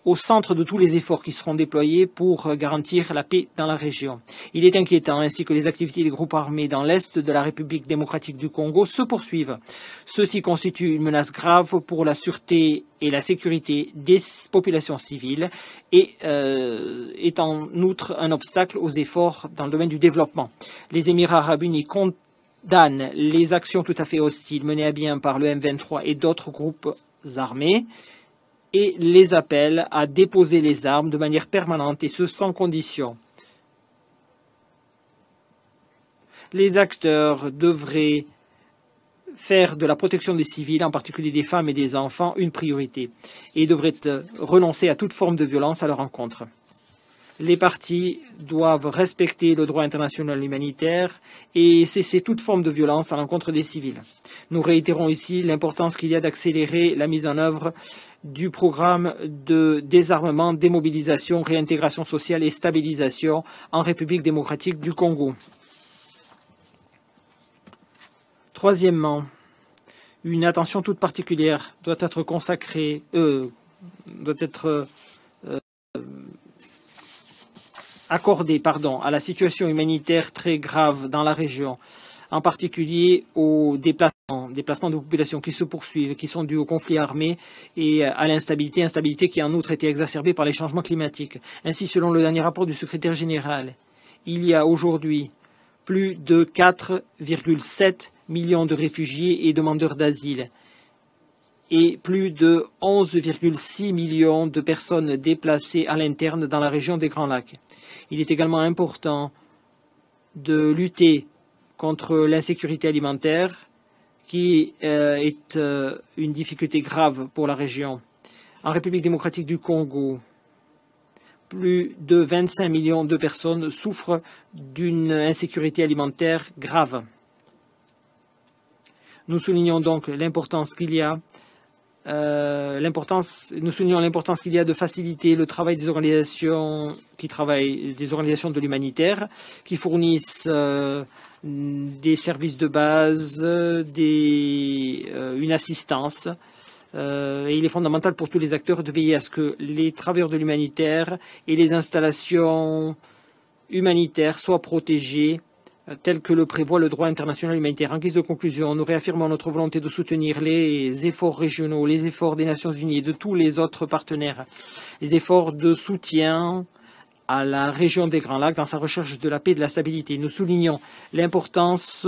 au centre de tous les efforts qui seront déployés pour garantir la paix dans la région. Il est inquiétant ainsi que les activités des groupes armés dans l'est de la République démocratique du Congo se poursuivent. Ceci constitue une menace grave pour la sûreté et la sécurité des populations civiles et est en outre un obstacle aux efforts dans le domaine du développement. Les Émirats arabes unis condamnent les actions tout à fait hostiles menées à bien par le M23 et d'autres groupes armés et les appelle à déposer les armes de manière permanente et ce sans condition. Les acteurs devraient faire de la protection des civils, en particulier des femmes et des enfants, une priorité et devraient renoncer à toute forme de violence à leur encontre. Les parties doivent respecter le droit international humanitaire et cesser toute forme de violence à l'encontre des civils. Nous réitérons ici l'importance qu'il y a d'accélérer la mise en œuvre du programme de désarmement, démobilisation, réintégration sociale et stabilisation en République démocratique du Congo. Troisièmement, une attention toute particulière doit être consacrée, accordée à la situation humanitaire très grave dans la région, en particulier aux déplacements de population qui se poursuivent, qui sont dus au conflit armé et à instabilité qui en outre a été exacerbée par les changements climatiques. Ainsi, selon le dernier rapport du secrétaire général, il y a aujourd'hui plus de 4,7 millions de réfugiés et demandeurs d'asile et plus de 11,6 millions de personnes déplacées à l'interne dans la région des Grands Lacs. Il est également important de lutter contre l'insécurité alimentaire qui est une difficulté grave pour la région. En République démocratique du Congo, plus de 25 millions de personnes souffrent d'une insécurité alimentaire grave. Nous soulignons donc l'importance qu'il y a de faciliter le travail des organisations de l'humanitaire, qui fournissent des services de base, une assistance. Et il est fondamental pour tous les acteurs de veiller à ce que les travailleurs de l'humanitaire et les installations humanitaires soient protégés tel que le prévoit le droit international humanitaire. En guise de conclusion, nous réaffirmons notre volonté de soutenir les efforts régionaux, les efforts des Nations Unies et de tous les autres partenaires, les efforts de soutien à la région des Grands Lacs dans sa recherche de la paix et de la stabilité. Nous soulignons l'importance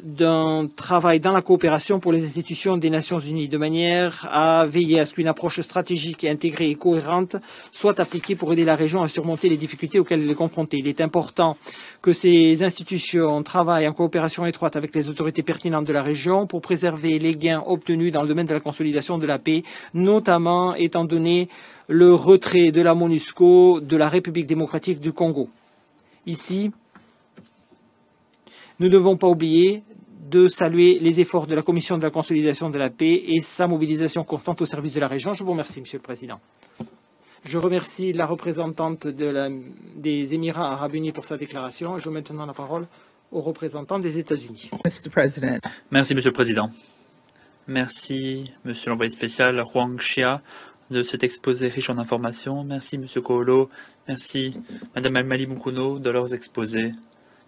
d'un travail dans la coopération pour les institutions des Nations Unies, de manière à veiller à ce qu'une approche stratégique, intégrée et cohérente soit appliquée pour aider la région à surmonter les difficultés auxquelles elle est confrontée. Il est important que ces institutions travaillent en coopération étroite avec les autorités pertinentes de la région pour préserver les gains obtenus dans le domaine de la consolidation de la paix, notamment étant donné le retrait de la MONUSCO de la République démocratique du Congo. Ici, nous ne devons pas oublier de saluer les efforts de la Commission de la consolidation de la paix et sa mobilisation constante au service de la région. Je vous remercie, Monsieur le Président. Je remercie la représentante des Émirats arabes unis pour sa déclaration. Je donne maintenant la parole au représentant des États-Unis. Merci, Monsieur le Président. Merci, Monsieur l'envoyé spécial Huang Xia, de cet exposé riche en informations. Merci, Monsieur Koolo. Merci, Madame Malimukono, de leurs exposés.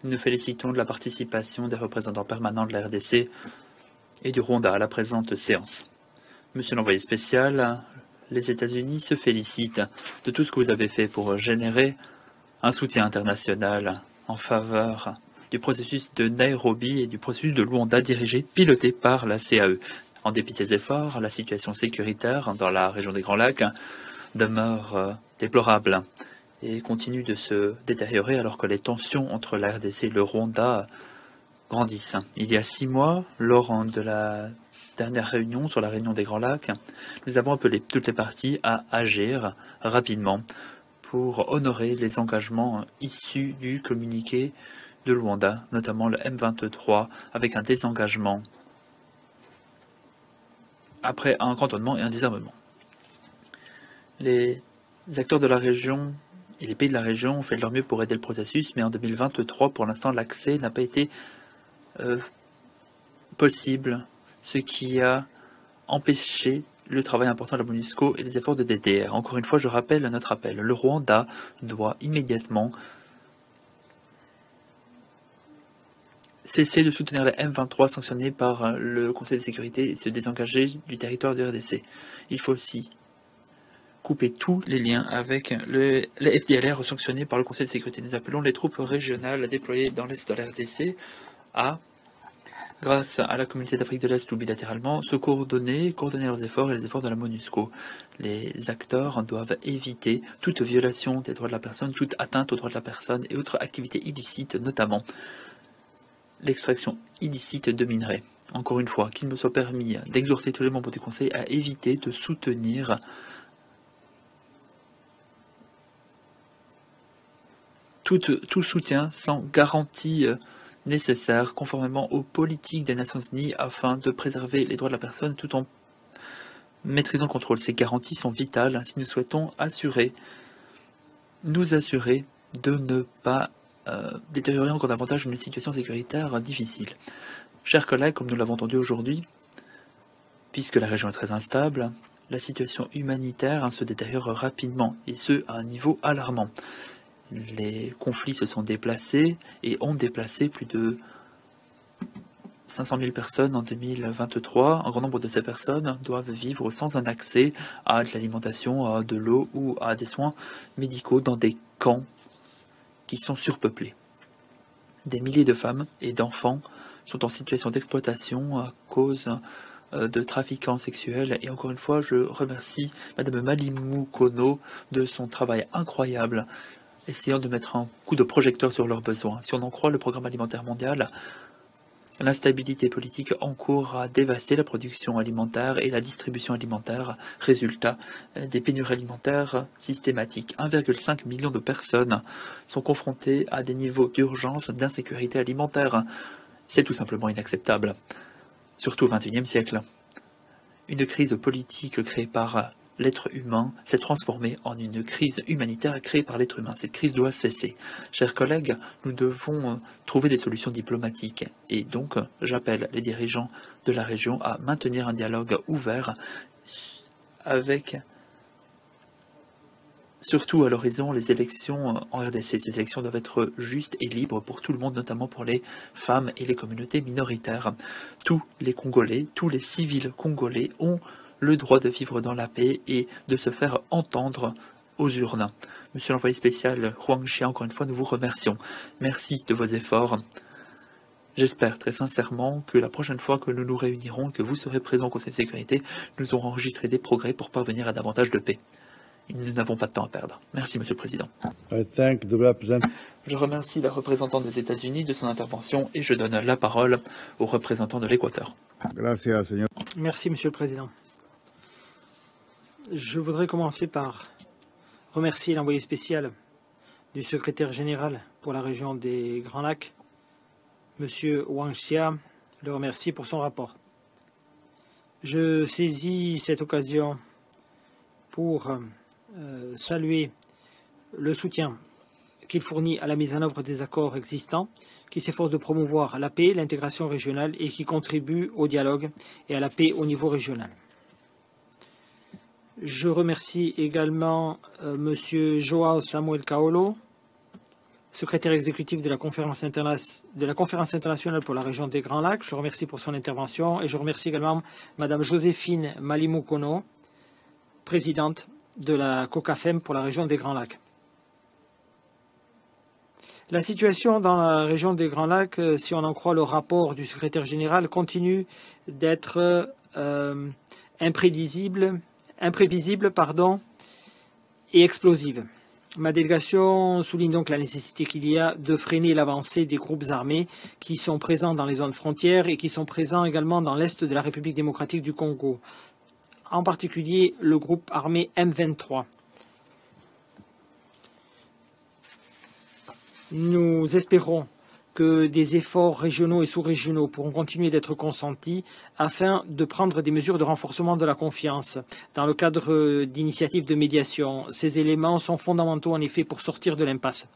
Nous nous félicitons de la participation des représentants permanents de la RDC et du Rwanda à la présente séance. Monsieur l'envoyé spécial, les États-Unis se félicitent de tout ce que vous avez fait pour générer un soutien international en faveur du processus de Nairobi et du processus de Luanda piloté par la CAE. En dépit des efforts, la situation sécuritaire dans la région des Grands Lacs demeure déplorable et continue de se détériorer alors que les tensions entre la RDC et le Rwanda grandissent. Il y a 6 mois, lors de la dernière réunion sur la réunion des Grands Lacs, nous avons appelé toutes les parties à agir rapidement pour honorer les engagements issus du communiqué de Luanda, notamment le M23, avec un désengagement après un cantonnement et un désarmement. Les acteurs de la région et les pays de la région ont fait de leur mieux pour aider le processus, mais en 2023, pour l'instant, l'accès n'a pas été possible, ce qui a empêcher le travail important de la MONUSCO et les efforts de DDR. Encore une fois, je rappelle notre appel. Le Rwanda doit immédiatement cesser de soutenir la M23 sanctionnée par le Conseil de sécurité et se désengager du territoire du RDC. Il faut aussi couper tous les liens avec les FDLR sanctionnés par le Conseil de sécurité. Nous appelons les troupes régionales déployées dans l'est de la RDC à, grâce à la communauté d'Afrique de l'Est ou bilatéralement, se coordonner leurs efforts et les efforts de la MONUSCO. Les acteurs doivent éviter toute violation des droits de la personne, toute atteinte aux droits de la personne et autres activités illicites, notamment l'extraction illicite de minerais. Encore une fois, qu'il me soit permis d'exhorter tous les membres du Conseil à éviter de soutenir tout soutien sans garantie nécessaire, conformément aux politiques des Nations Unies, afin de préserver les droits de la personne tout en maîtrisant le contrôle. Ces garanties sont vitales si nous souhaitons nous assurer de ne pas détériorer encore davantage une situation sécuritaire difficile. Chers collègues, comme nous l'avons entendu aujourd'hui, puisque la région est très instable, la situation humanitaire se détériore rapidement, et ce, à un niveau alarmant. Les conflits se sont déplacés et ont déplacé plus de 500 000 personnes en 2023. Un grand nombre de ces personnes doivent vivre sans un accès à de l'alimentation, à de l'eau ou à des soins médicaux dans des camps qui sont surpeuplés. Des milliers de femmes et d'enfants sont en situation d'exploitation à cause de trafiquants sexuels. Et encore une fois, je remercie Madame Malimou Kono de son travail incroyable, essayant de mettre un coup de projecteur sur leurs besoins. Si on en croit le Programme alimentaire mondial, l'instabilité politique encourt à dévaster la production alimentaire et la distribution alimentaire, résultat des pénuries alimentaires systématiques. 1,5 million de personnes sont confrontées à des niveaux d'urgence d'insécurité alimentaire. C'est tout simplement inacceptable, surtout au XXIe siècle. Une crise politique créée par l'être humain s'est transformée en une crise humanitaire créée par l'être humain. Cette crise doit cesser. Chers collègues, nous devons trouver des solutions diplomatiques. Et donc, j'appelle les dirigeants de la région à maintenir un dialogue ouvert avec, surtout à l'horizon, les élections en RDC. Ces élections doivent être justes et libres pour tout le monde, notamment pour les femmes et les communautés minoritaires. Tous les Congolais, tous les civils congolais ont le droit de vivre dans la paix et de se faire entendre aux urnes. Monsieur l'envoyé spécial Huang Xia, encore une fois, nous vous remercions. Merci de vos efforts. J'espère très sincèrement que la prochaine fois que nous nous réunirons, que vous serez présents au Conseil de sécurité, nous aurons enregistré des progrès pour parvenir à davantage de paix. Nous n'avons pas de temps à perdre. Merci, Monsieur le Président. Je remercie la représentante des États-Unis de son intervention et je donne la parole au représentant de l'Équateur. Merci, Monsieur le Président. Je voudrais commencer par remercier l'envoyé spécial du secrétaire général pour la région des Grands Lacs, M. Huang Xia, le remercier pour son rapport. Je saisis cette occasion pour saluer le soutien qu'il fournit à la mise en œuvre des accords existants, qui s'efforcent de promouvoir la paix, l'intégration régionale et qui contribuent au dialogue et à la paix au niveau régional. Je remercie également M. Joao Samuel Kaolo, secrétaire exécutif de la Conférence internationale pour la région des Grands Lacs. Je remercie pour son intervention et je remercie également Mme Joséphine Malimou Kono, présidente de la COCAFEM pour la région des Grands Lacs. La situation dans la région des Grands Lacs, si on en croit le rapport du secrétaire général, continue d'être imprévisible et explosive. Ma délégation souligne donc la nécessité qu'il y a de freiner l'avancée des groupes armés qui sont présents dans les zones frontières et qui sont présents également dans l'est de la République démocratique du Congo, en particulier le groupe armé M23. Nous espérons que des efforts régionaux et sous-régionaux pourront continuer d'être consentis afin de prendre des mesures de renforcement de la confiance dans le cadre d'initiatives de médiation. Ces éléments sont fondamentaux en effet pour sortir de l'impasse.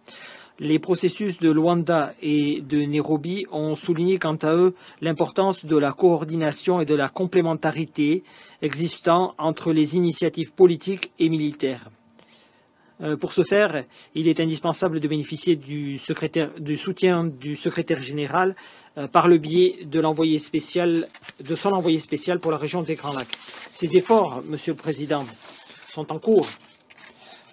Les processus de Luanda et de Nairobi ont souligné quant à eux l'importance de la coordination et de la complémentarité existant entre les initiatives politiques et militaires. Pour ce faire, il est indispensable de bénéficier du soutien du secrétaire général par le biais de son envoyé spécial pour la région des Grands Lacs. Ces efforts, Monsieur le Président, sont en cours.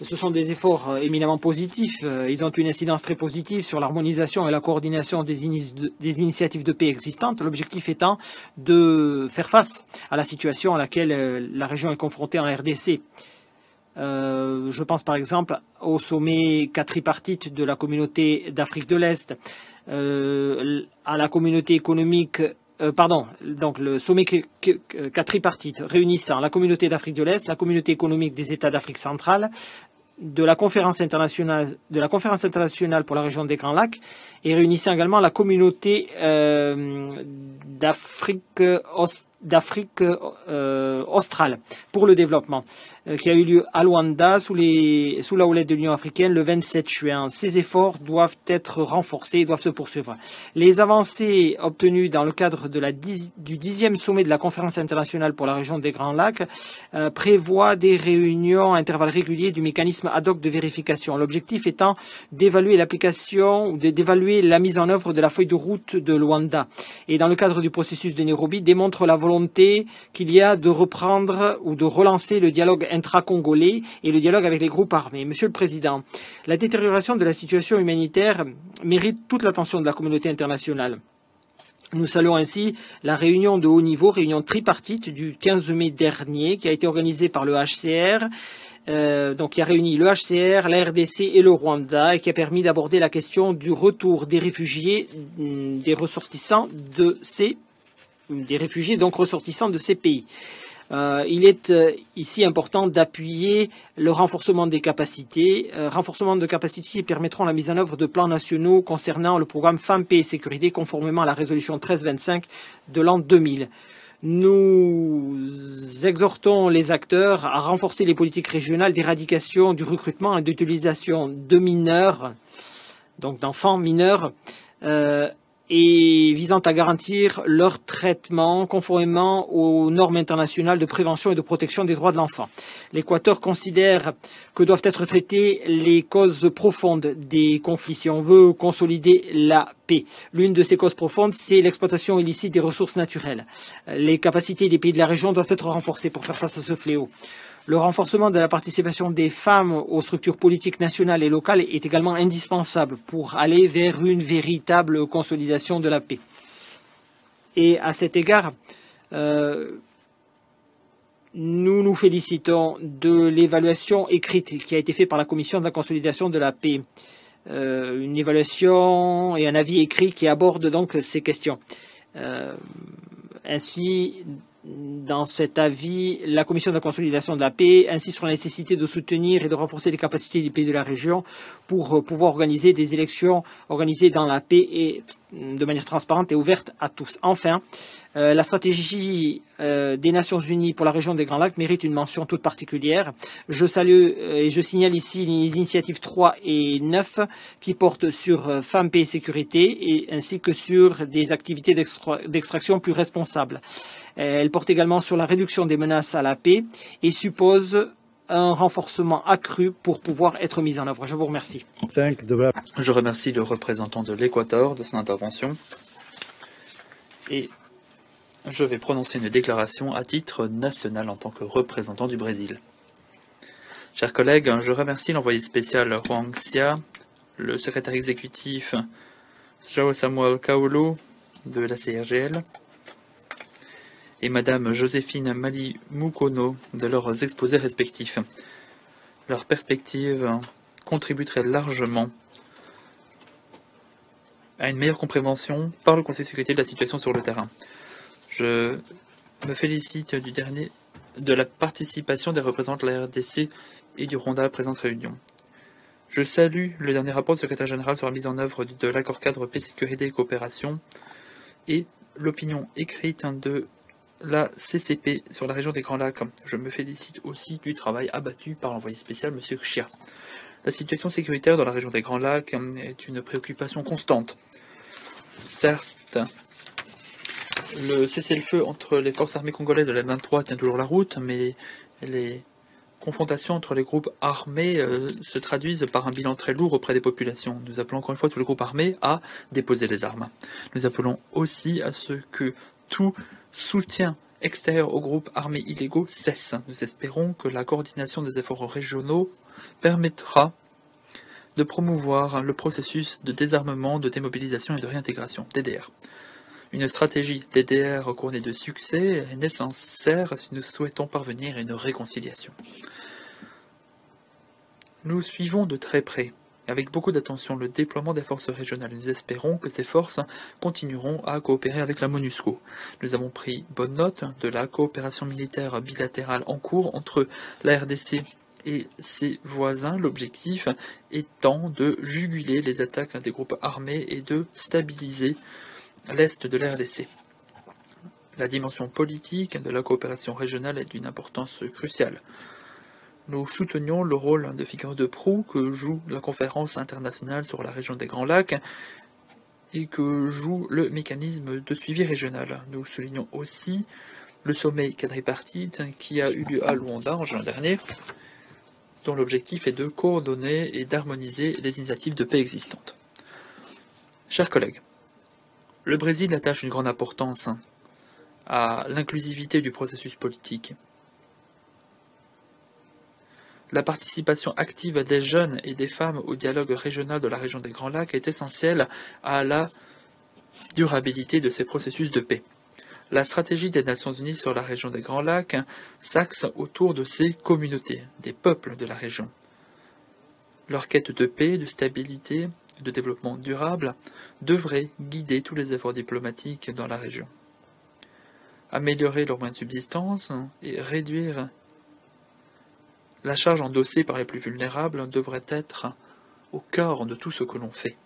Ce sont des efforts éminemment positifs. Ils ont une incidence très positive sur l'harmonisation et la coordination des initiatives de paix existantes, l'objectif étant de faire face à la situation à laquelle la région est confrontée en RDC. Je pense par exemple au sommet quadripartite de la communauté d'Afrique de l'Est, à la communauté économique, donc le sommet quadripartite réunissant la communauté d'Afrique de l'Est, la communauté économique des États d'Afrique centrale, de la conférence internationale pour la région des Grands Lacs et réunissant également la communauté d'Afrique australe pour le développement, qui a eu lieu à Luanda sous la houlette de l'Union africaine le 27 juin. Ces efforts doivent être renforcés et doivent se poursuivre. Les avancées obtenues dans le cadre de du 10e sommet de la conférence internationale pour la région des Grands Lacs prévoient des réunions à intervalles réguliers du mécanisme ad hoc de vérification. L'objectif étant d'évaluer l'application ou d'évaluer la mise en œuvre de la feuille de route de Luanda. Et dans le cadre du processus de Nairobi, démontre la volonté qu'il y a de reprendre ou de relancer le dialogue intra-congolais et le dialogue avec les groupes armés. Monsieur le Président, la détérioration de la situation humanitaire mérite toute l'attention de la communauté internationale. Nous saluons ainsi la réunion de haut niveau, réunion tripartite du 15 mai dernier, qui a été organisée par le HCR, donc qui a réuni le HCR, la RDC et le Rwanda, et qui a permis d'aborder la question du retour des réfugiés, des réfugiés donc ressortissants de ces pays. Il est ici important d'appuyer le renforcement des capacités, qui permettront la mise en œuvre de plans nationaux concernant le programme Femmes, Paix et Sécurité, conformément à la résolution 1325 de l'an 2000. Nous exhortons les acteurs à renforcer les politiques régionales d'éradication du recrutement et d'utilisation de mineurs, donc d'enfants mineurs, et visant à garantir leur traitement conformément aux normes internationales de prévention et de protection des droits de l'enfant. L'Équateur considère que doivent être traitées les causes profondes des conflits si on veut consolider la paix. L'une de ces causes profondes, c'est l'exploitation illicite des ressources naturelles. Les capacités des pays de la région doivent être renforcées pour faire face à ce fléau. Le renforcement de la participation des femmes aux structures politiques nationales et locales est également indispensable pour aller vers une véritable consolidation de la paix. Et à cet égard, nous nous félicitons de l'évaluation écrite qui a été faite par la Commission de la consolidation de la paix. Une évaluation et un avis écrit qui aborde donc ces questions. Ainsi, dans cet avis, la Commission de la consolidation de la paix insiste sur la nécessité de soutenir et de renforcer les capacités des pays de la région pour pouvoir organiser des élections organisées dans la paix et de manière transparente et ouverte à tous. Enfin, la stratégie des Nations Unies pour la région des Grands Lacs mérite une mention toute particulière. Je salue et je signale ici les initiatives 3 et 9 qui portent sur femmes, paix et sécurité et ainsi que sur des activités d'extraction plus responsables. Elle porte également sur la réduction des menaces à la paix et suppose un renforcement accru pour pouvoir être mis en œuvre. Je vous remercie. Je remercie le représentant de l'Équateur de son intervention et je vais prononcer une déclaration à titre national en tant que représentant du Brésil. Chers collègues, je remercie l'envoyé spécial Huang Xia, le secrétaire exécutif João Samuel Kaolo de la CRGL et Madame Joséphine Malimukono de leurs exposés respectifs. Leurs perspectives contribuent très largement à une meilleure compréhension par le Conseil de sécurité de la situation sur le terrain. Je me félicite de la participation des représentants de la RDC et du Rwanda à la présente réunion. Je salue le dernier rapport du secrétaire général sur la mise en œuvre de l'accord cadre paix, sécurité et coopération et l'opinion écrite de la CCP sur la région des Grands Lacs. Je me félicite aussi du travail abattu par l'envoyé spécial M. Xia. La situation sécuritaire dans la région des Grands Lacs est une préoccupation constante. Certes, le cessez-le-feu entre les forces armées congolaises de l'M23 tient toujours la route, mais les confrontations entre les groupes armés se traduisent par un bilan très lourd auprès des populations. Nous appelons encore une fois tous les groupes armés à déposer les armes. Nous appelons aussi à ce que tout soutien extérieur aux groupes armés illégaux cesse. Nous espérons que la coordination des efforts régionaux permettra de promouvoir le processus de désarmement, de démobilisation et de réintégration, DDR. Une stratégie DDR couronnée de succès est nécessaire si nous souhaitons parvenir à une réconciliation. Nous suivons de très près, avec beaucoup d'attention, le déploiement des forces régionales. Nous espérons que ces forces continueront à coopérer avec la MONUSCO. Nous avons pris bonne note de la coopération militaire bilatérale en cours entre la RDC et ses voisins, l'objectif étant de juguler les attaques des groupes armés et de stabiliser l'est de la RDC. La dimension politique de la coopération régionale est d'une importance cruciale. Nous soutenions le rôle de figure de proue que joue la conférence internationale sur la région des Grands Lacs et que joue le mécanisme de suivi régional. Nous soulignons aussi le sommet quadripartite qui a eu lieu à Luanda en juin dernier, dont l'objectif est de coordonner et d'harmoniser les initiatives de paix existantes. Chers collègues, le Brésil attache une grande importance à l'inclusivité du processus politique. La participation active des jeunes et des femmes au dialogue régional de la région des Grands Lacs est essentielle à la durabilité de ces processus de paix. La stratégie des Nations Unies sur la région des Grands Lacs s'axe autour de ces communautés, des peuples de la région. Leur quête de paix, de stabilité, de développement durable devrait guider tous les efforts diplomatiques dans la région. Améliorer leurs moyens de subsistance et réduire la charge endossée par les plus vulnérables devrait être au cœur de tout ce que l'on fait.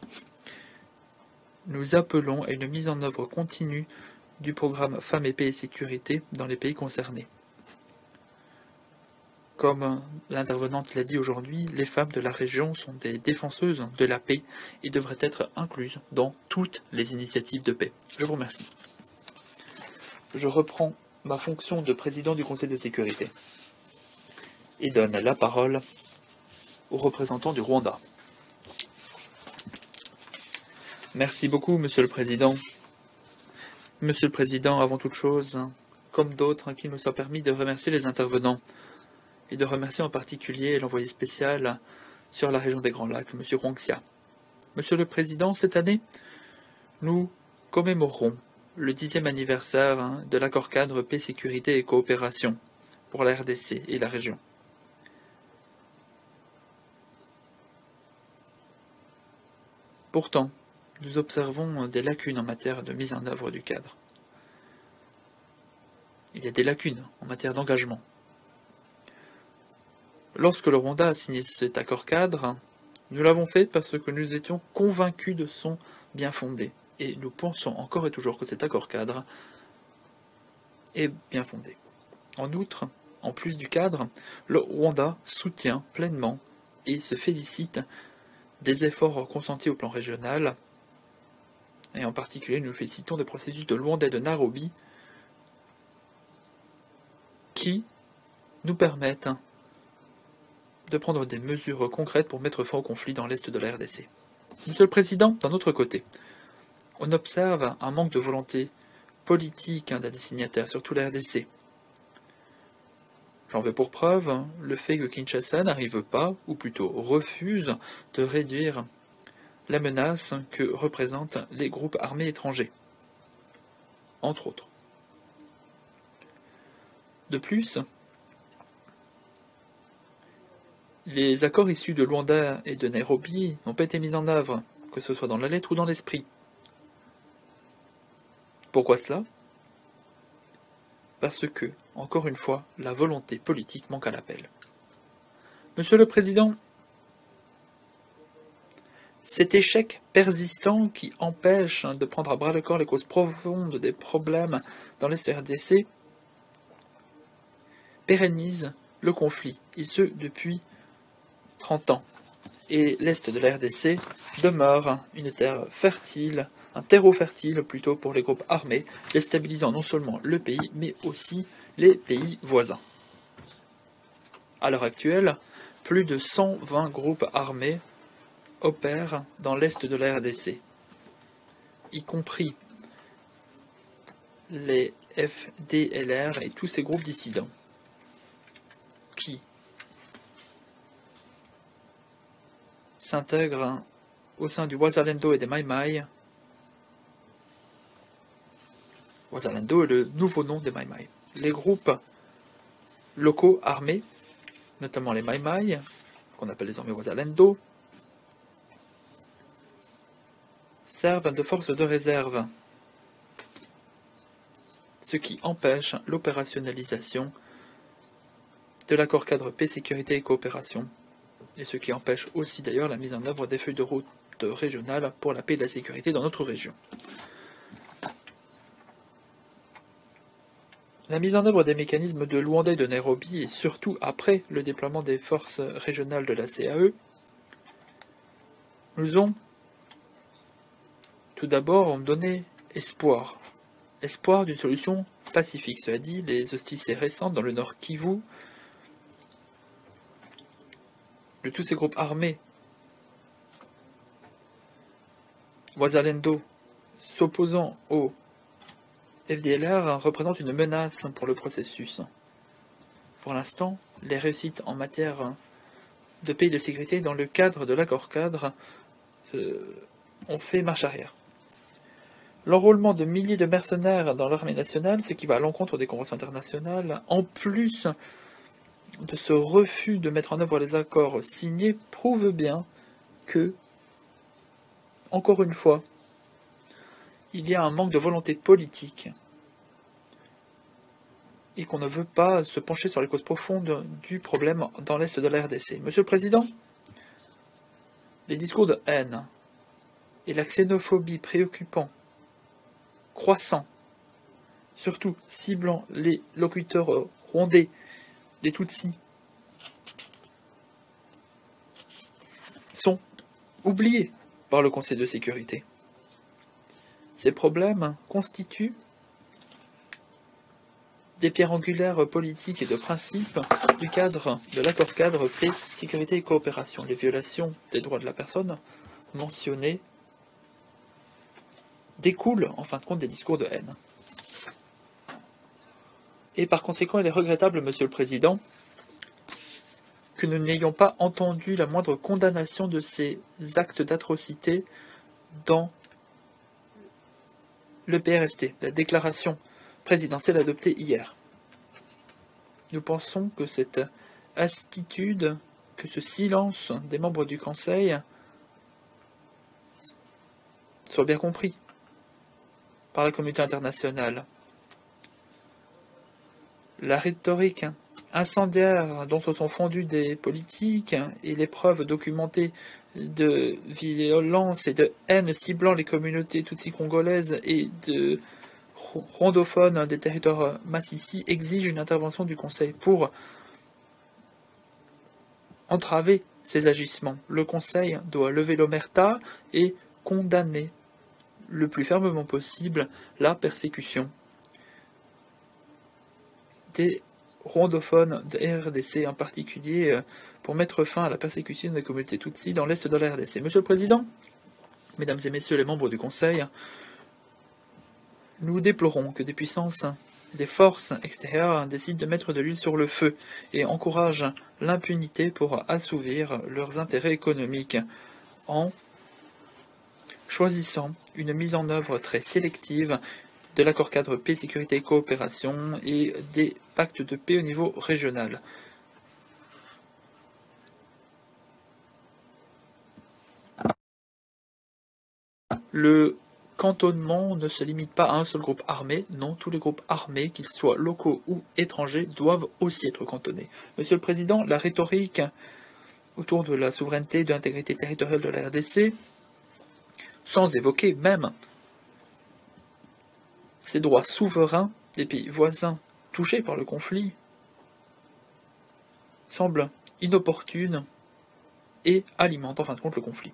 Nous appelons à une mise en œuvre continue du programme Femmes et Paix et Sécurité dans les pays concernés. Comme l'intervenante l'a dit aujourd'hui, les femmes de la région sont des défenseuses de la paix et devraient être incluses dans toutes les initiatives de paix. Je vous remercie. Je reprends ma fonction de président du Conseil de sécurité et donne la parole au représentant du Rwanda. Merci beaucoup, Monsieur le Président. Monsieur le Président, avant toute chose, comme d'autres, qu'il me soit permis de remercier les intervenants et de remercier en particulier l'envoyé spécial sur la région des Grands Lacs, M. Rongxia. Monsieur le Président, cette année, nous commémorons le 10e anniversaire de l'accord-cadre paix, sécurité et coopération pour la RDC et la région. Pourtant, nous observons des lacunes en matière de mise en œuvre du cadre. Il y a des lacunes en matière d'engagement. Lorsque le Rwanda a signé cet accord-cadre, nous l'avons fait parce que nous étions convaincus de son bien-fondé. Et nous pensons encore et toujours que cet accord-cadre est bien fondé. En outre, en plus du cadre, le Rwanda soutient pleinement et se félicite des efforts consentis au plan régional, et en particulier nous félicitons des processus de Luanda et de Nairobi qui nous permettent de prendre des mesures concrètes pour mettre fin au conflit dans l'est de la RDC. Monsieur le Président, d'un autre côté, on observe un manque de volonté politique des signataires, surtout la RDC. J'en veux pour preuve le fait que Kinshasa n'arrive pas, ou plutôt refuse, de réduire la menace que représentent les groupes armés étrangers, entre autres. De plus, les accords issus de Luanda et de Nairobi n'ont pas été mis en œuvre, que ce soit dans la lettre ou dans l'esprit. Pourquoi cela? Parce que, encore une fois, la volonté politique manque à l'appel. Monsieur le Président, cet échec persistant qui empêche de prendre à bras-le-corps les causes profondes des problèmes dans l'Est RDC pérennise le conflit, et ce depuis 30 ans. et l'Est de la RDC demeure une terre fertile, un terreau fertile plutôt pour les groupes armés, déstabilisant non seulement le pays, mais aussi les pays voisins. À l'heure actuelle, plus de 120 groupes armés opèrent dans l'Est de la RDC, y compris les FDLR et tous ces groupes dissidents, qui s'intègrent au sein du Wazalendo et des Mai Mai. Wazalendo est le nouveau nom des Mai Mai. Les groupes locaux armés, notamment les Mai Mai, qu'on appelle désormais Wazalendo, servent de force de réserve, ce qui empêche l'opérationnalisation de l'accord cadre paix, sécurité et coopération, et ce qui empêche aussi d'ailleurs la mise en œuvre des feuilles de route régionales pour la paix et la sécurité dans notre région. La mise en œuvre des mécanismes de Luanda et de Nairobi, et surtout après le déploiement des forces régionales de la CAE, nous ont tout d'abord donné espoir. Espoir d'une solution pacifique. Cela dit, les hostilités récentes dans le nord Kivu, de tous ces groupes armés, Wazalendo s'opposant au FDLR, représentent une menace pour le processus. Pour l'instant, les réussites en matière de paix et de sécurité dans le cadre de l'accord cadre ont fait marche arrière. L'enrôlement de milliers de mercenaires dans l'armée nationale, ce qui va à l'encontre des conventions internationales, en plus de ce refus de mettre en œuvre les accords signés, prouve bien que, encore une fois, il y a un manque de volonté politique et qu'on ne veut pas se pencher sur les causes profondes du problème dans l'Est de la RDC. Monsieur le Président, les discours de haine et la xénophobie préoccupants, croissants, surtout ciblant les locuteurs rwandais, les Tutsis, sont oubliés par le Conseil de sécurité. Ces problèmes constituent des pierres angulaires politiques et de principe du cadre de l'accord cadre paix, sécurité et coopération. Les violations des droits de la personne mentionnées découlent en fin de compte des discours de haine. Et par conséquent, il est regrettable, Monsieur le Président, que nous n'ayons pas entendu la moindre condamnation de ces actes d'atrocité dans le PRST, la déclaration présidentielle adoptée hier. Nous pensons que cette attitude, que ce silence des membres du Conseil soit bien compris par la communauté internationale. La rhétorique incendiaire dont se sont fondus des politiques et les preuves documentées de violence et de haine ciblant les communautés tutsi congolaises et de rwandophones des territoires massissi exigent une intervention du Conseil pour entraver ces agissements. Le Conseil doit lever l'omerta et condamner le plus fermement possible la persécution des rwandophones de RDC, en particulier pour mettre fin à la persécution des communautés Tutsi dans l'Est de la RDC. Monsieur le Président, Mesdames et Messieurs les membres du Conseil, nous déplorons que des puissances, des forces extérieures décident de mettre de l'huile sur le feu et encouragent l'impunité pour assouvir leurs intérêts économiques en choisissant une mise en œuvre très sélective de l'accord cadre paix, sécurité et coopération et des pactes de paix au niveau régional. Le cantonnement ne se limite pas à un seul groupe armé, non, tous les groupes armés, qu'ils soient locaux ou étrangers, doivent aussi être cantonnés. Monsieur le Président, la rhétorique autour de la souveraineté et de l'intégrité territoriale de la RDC, sans évoquer même ces droits souverains des pays voisins touchés par le conflit, semble inopportune et alimente en fin de compte le conflit.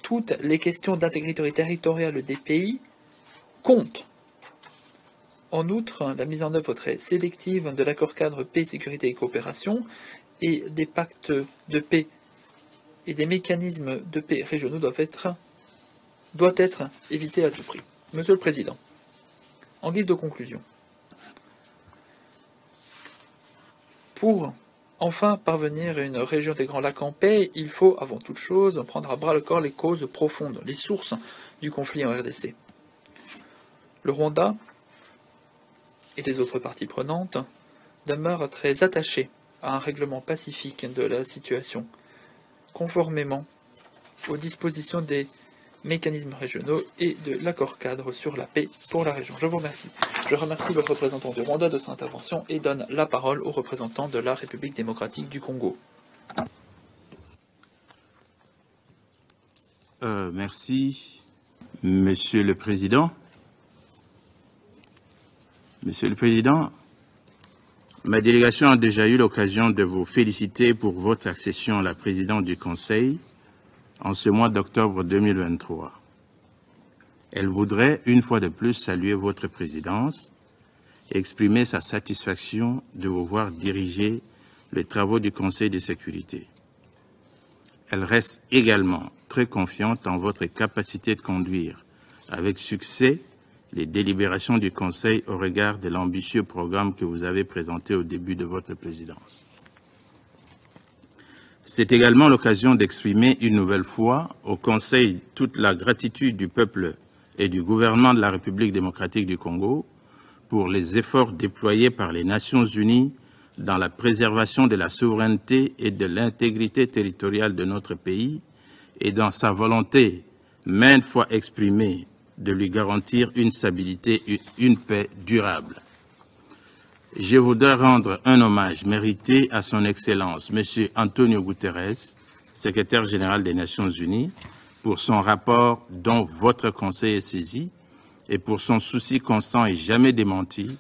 Toutes les questions d'intégrité territoriale des pays comptent. En outre, la mise en œuvre très sélective de l'accord-cadre paix, sécurité et coopération et des pactes de paix et des mécanismes de paix régionaux doit être évité à tout prix. Monsieur le Président, en guise de conclusion, pour enfin parvenir à une région des Grands Lacs en paix, il faut avant toute chose prendre à bras le corps les causes profondes, les sources du conflit en RDC. Le Rwanda et les autres parties prenantes demeurent très attachés à un règlement pacifique de la situation, conformément aux dispositions des mécanismes régionaux et de l'accord-cadre sur la paix pour la région. Je vous remercie. Je remercie le représentant du Rwanda de son intervention et donne la parole au représentant de la République démocratique du Congo. Merci, Monsieur le Président. Monsieur le Président, ma délégation a déjà eu l'occasion de vous féliciter pour votre accession à la présidence du Conseil en ce mois d'octobre 2023. Elle voudrait, une fois de plus, saluer votre présidence et exprimer sa satisfaction de vous voir diriger les travaux du Conseil de sécurité. Elle reste également très confiante en votre capacité de conduire avec succès les délibérations du Conseil au regard de l'ambitieux programme que vous avez présenté au début de votre présidence. C'est également l'occasion d'exprimer une nouvelle fois au Conseil toute la gratitude du peuple et du gouvernement de la République démocratique du Congo pour les efforts déployés par les Nations unies dans la préservation de la souveraineté et de l'intégrité territoriale de notre pays et dans sa volonté maintes fois exprimée de lui garantir une stabilité et une paix durable. Je voudrais rendre un hommage mérité à son Excellence, M. Antonio Guterres, secrétaire général des Nations Unies, pour son rapport dont votre Conseil est saisi et pour son souci constant et jamais démenti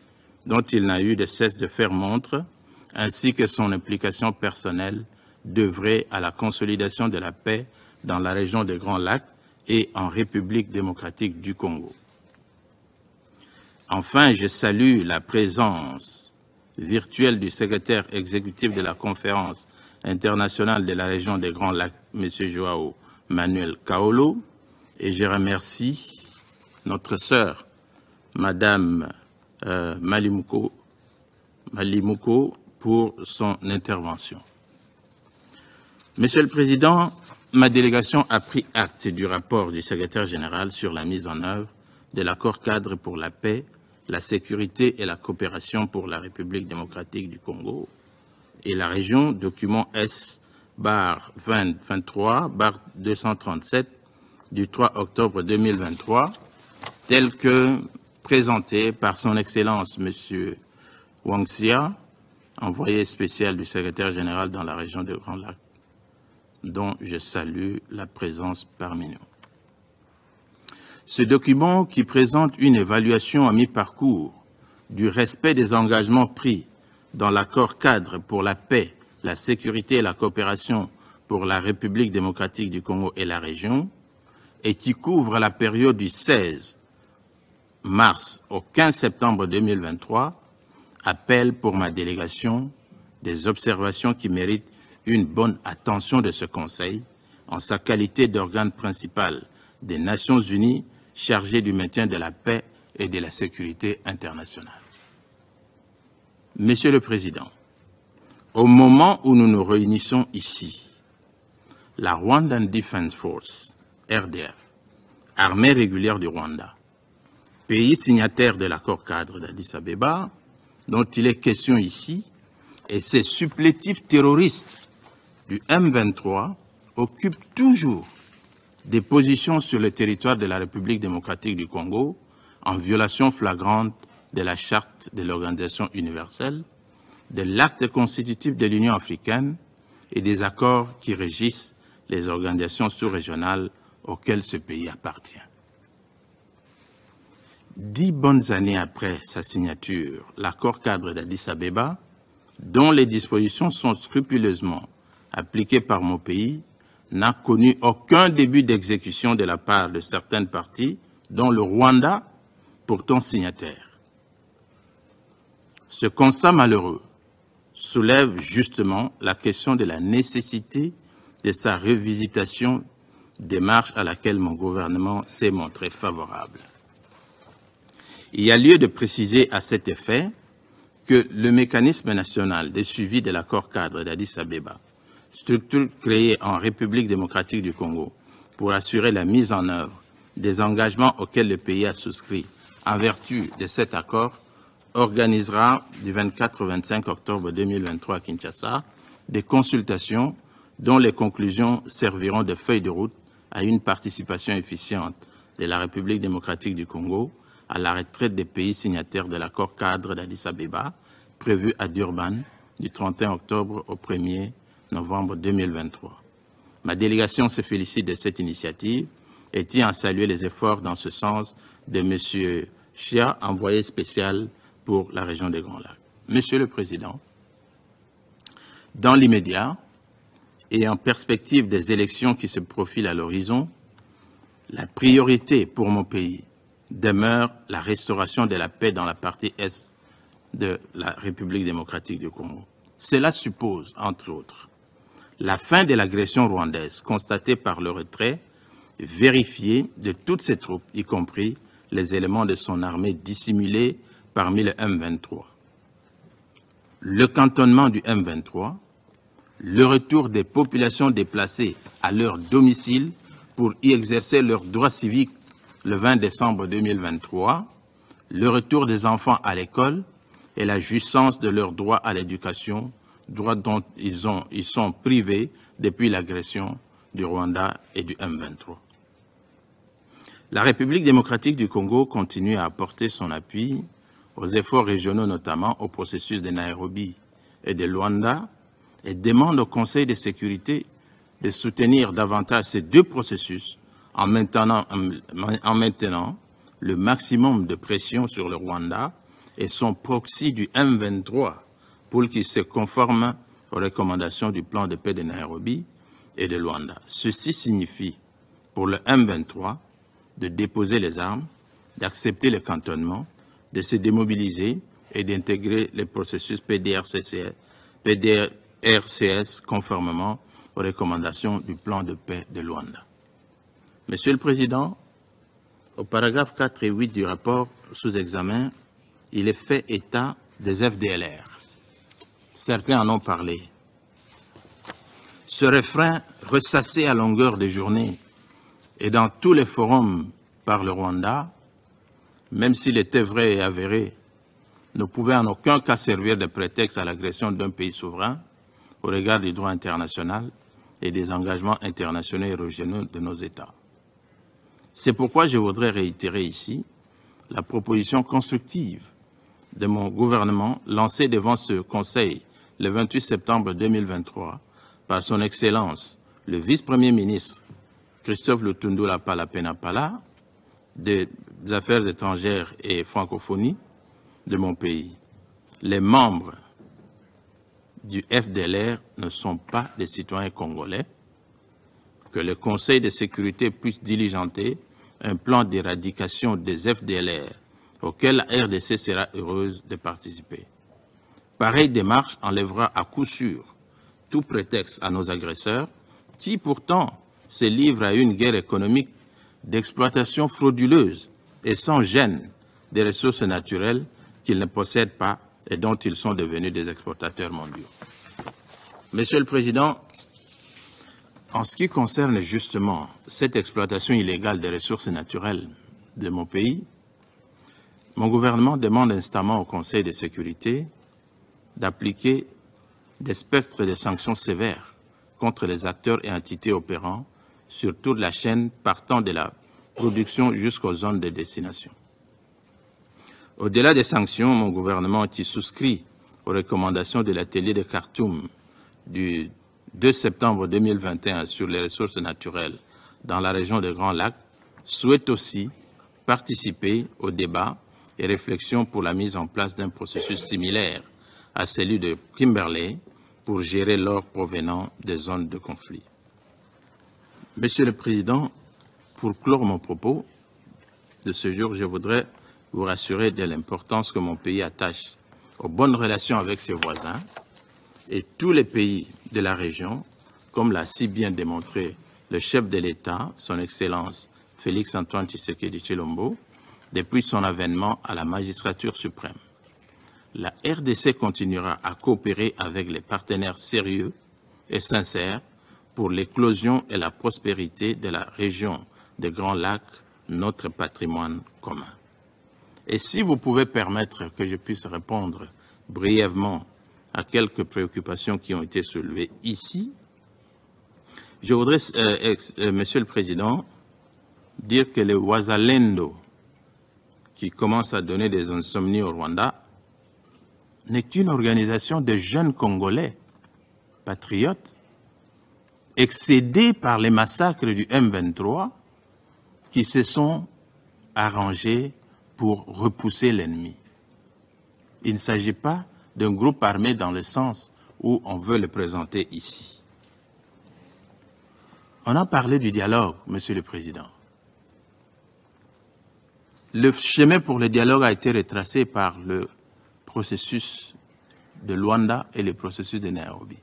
dont il n'a eu de cesse de faire montre, ainsi que son implication personnelle d'œuvrer à la consolidation de la paix dans la région des Grands Lacs et en République démocratique du Congo. Enfin, je salue la présence virtuelle du secrétaire exécutif de la Conférence internationale de la région des Grands Lacs, M. Joao Manuel Kaolo, et je remercie notre sœur, Madame Malimuko, pour son intervention. Monsieur le Président, ma délégation a pris acte du rapport du secrétaire général sur la mise en œuvre de l'accord-cadre pour la paix, la sécurité et la coopération pour la République démocratique du Congo et la région, document S-2023-237 du 3 octobre 2023, tel que présenté par son Excellence M. Wang Xia, envoyé spécial du secrétaire général dans la région des Grands Lacs, dont je salue la présence parmi nous. Ce document, qui présente une évaluation à mi-parcours du respect des engagements pris dans l'accord-cadre pour la paix, la sécurité et la coopération pour la République démocratique du Congo et la région, et qui couvre la période du 16 mars au 15 septembre 2023, appelle pour ma délégation des observations qui méritent une bonne attention de ce Conseil en sa qualité d'organe principal des Nations Unies chargé du maintien de la paix et de la sécurité internationale. Monsieur le Président, au moment où nous nous réunissons ici, la Rwandan Defense Force, RDF, armée régulière du Rwanda, pays signataire de l'accord-cadre d'Addis Abeba, dont il est question ici, et ses supplétifs terroristes du M23 occupent toujours des positions sur le territoire de la République démocratique du Congo en violation flagrante de la Charte de l'Organisation universelle, de l'acte constitutif de l'Union africaine et des accords qui régissent les organisations sous-régionales auxquelles ce pays appartient. 10 bonnes années après sa signature, l'accord-cadre d'Addis Abeba, dont les dispositions sont scrupuleusement appliquée par mon pays n'a connu aucun début d'exécution de la part de certaines parties, dont le Rwanda, pourtant signataire. Ce constat malheureux soulève justement la question de la nécessité de sa revisitation, démarche à laquelle mon gouvernement s'est montré favorable. Il y a lieu de préciser à cet effet que le mécanisme national de suivi de l'accord cadre d'Addis Abeba, structure créée en République démocratique du Congo pour assurer la mise en œuvre des engagements auxquels le pays a souscrit en vertu de cet accord, organisera du 24 au 25 octobre 2023 à Kinshasa des consultations dont les conclusions serviront de feuille de route à une participation efficiente de la République démocratique du Congo à la retraite des pays signataires de l'accord cadre d'Addis Abeba prévu à Durban du 31 octobre au 1er novembre 2023. Ma délégation se félicite de cette initiative et tient à saluer les efforts dans ce sens de M. Chia, envoyé spécial pour la région des Grands Lacs. Monsieur le Président, dans l'immédiat et en perspective des élections qui se profilent à l'horizon, la priorité pour mon pays demeure la restauration de la paix dans la partie est de la République démocratique du Congo. Cela suppose, entre autres, la fin de l'agression rwandaise constatée par le retrait vérifié de toutes ses troupes, y compris les éléments de son armée dissimulés parmi le M23. Le cantonnement du M23, le retour des populations déplacées à leur domicile pour y exercer leurs droits civiques le 20 décembre 2023, le retour des enfants à l'école et la jouissance de leurs droits à l'éducation, droits dont ils sont privés depuis l'agression du Rwanda et du M23. La République démocratique du Congo continue à apporter son appui aux efforts régionaux, notamment au processus de Nairobi et de Luanda, et demande au Conseil de sécurité de soutenir davantage ces deux processus en maintenant le maximum de pression sur le Rwanda et son proxy du M23 pour qu'il se conforme aux recommandations du plan de paix de Nairobi et de Luanda. Ceci signifie pour le M23 de déposer les armes, d'accepter le cantonnement, de se démobiliser et d'intégrer les processus PDRCS conformément aux recommandations du plan de paix de Luanda. Monsieur le Président, au paragraphe 4 et 8 du rapport sous examen, il est fait état des FDLR. Certains en ont parlé. Ce refrain ressassé à longueur de journée et dans tous les forums par le Rwanda, même s'il était vrai et avéré, ne pouvait en aucun cas servir de prétexte à l'agression d'un pays souverain au regard du droit international et des engagements internationaux et régionaux de nos États. C'est pourquoi je voudrais réitérer ici la proposition constructive de mon gouvernement lancée devant ce Conseil le 28 septembre 2023 par son Excellence le vice-premier ministre Christophe Lutundula Pala des Affaires étrangères et francophonie de mon pays. Les membres du FDLR ne sont pas des citoyens congolais, que le Conseil de sécurité puisse diligenter un plan d'éradication des FDLR auquel la RDC sera heureuse de participer. Pareille démarche enlèvera à coup sûr tout prétexte à nos agresseurs qui pourtant se livrent à une guerre économique d'exploitation frauduleuse et sans gêne des ressources naturelles qu'ils ne possèdent pas et dont ils sont devenus des exportateurs mondiaux. Monsieur le Président, en ce qui concerne justement cette exploitation illégale des ressources naturelles de mon pays, mon gouvernement demande instamment au Conseil de sécurité d'appliquer des spectres de sanctions sévères contre les acteurs et entités opérant sur toute la chaîne partant de la production jusqu'aux zones de destination. Au-delà des sanctions, mon gouvernement qui souscrit aux recommandations de l'atelier de Khartoum du 2 septembre 2021 sur les ressources naturelles dans la région des Grands Lacs, souhaite aussi participer au débat et réflexion pour la mise en place d'un processus similaire à celui de Kimberley pour gérer l'or provenant des zones de conflit. Monsieur le Président, pour clore mon propos de ce jour, je voudrais vous rassurer de l'importance que mon pays attache aux bonnes relations avec ses voisins et tous les pays de la région, comme l'a si bien démontré le chef de l'État, son Excellence Félix-Antoine Tshisekedi Tshilombo, depuis son avènement à la magistrature suprême. La RDC continuera à coopérer avec les partenaires sérieux et sincères pour l'éclosion et la prospérité de la région des Grands Lacs, notre patrimoine commun. Et si vous pouvez permettre que je puisse répondre brièvement à quelques préoccupations qui ont été soulevées ici, je voudrais, Monsieur le Président, dire que le Wazalendo, qui commence à donner des insomnies au Rwanda, n'est qu'une organisation de jeunes Congolais, patriotes, excédés par les massacres du M23, qui se sont arrangés pour repousser l'ennemi. Il ne s'agit pas d'un groupe armé dans le sens où on veut le présenter ici. On a parlé du dialogue, Monsieur le Président. Le chemin pour le dialogue a été retracé par le processus de Luanda et le processus de Nairobi.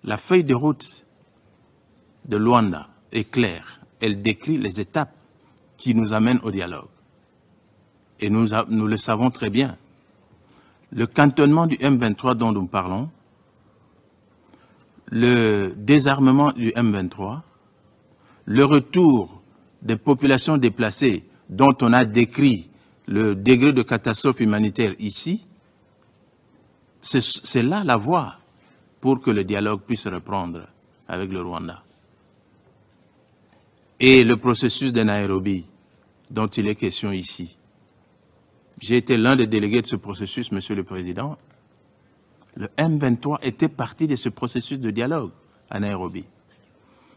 La feuille de route de Luanda est claire. Elle décrit les étapes qui nous amènent au dialogue. Et nous le savons très bien. Le cantonnement du M23 dont nous parlons, le désarmement du M23, le retour des populations déplacées dont on a décrit le degré de catastrophe humanitaire ici, c'est là la voie pour que le dialogue puisse reprendre avec le Rwanda. Et le processus de Nairobi, dont il est question ici. J'ai été l'un des délégués de ce processus, Monsieur le Président. Le M23 était parti de ce processus de dialogue à Nairobi.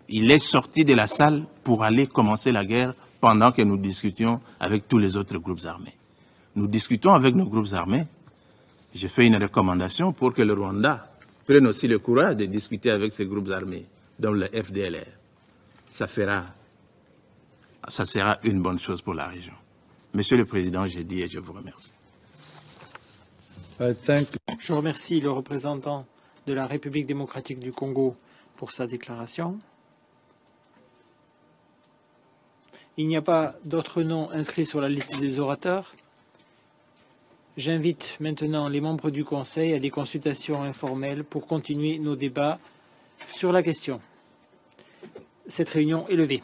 Il est sorti de la salle pour aller commencer la guerre pendant que nous discutions avec tous les autres groupes armés. Nous discutons avec nos groupes armés. J'ai fait une recommandation pour que le Rwanda prenne aussi le courage de discuter avec ces groupes armés, dont le FDLR. Ça sera une bonne chose pour la région. Monsieur le Président, j'ai dit et je vous remercie. Je remercie le représentant de la République démocratique du Congo pour sa déclaration. Il n'y a pas d'autres noms inscrits sur la liste des orateurs. J'invite maintenant les membres du Conseil à des consultations informelles pour continuer nos débats sur la question. Cette réunion est levée.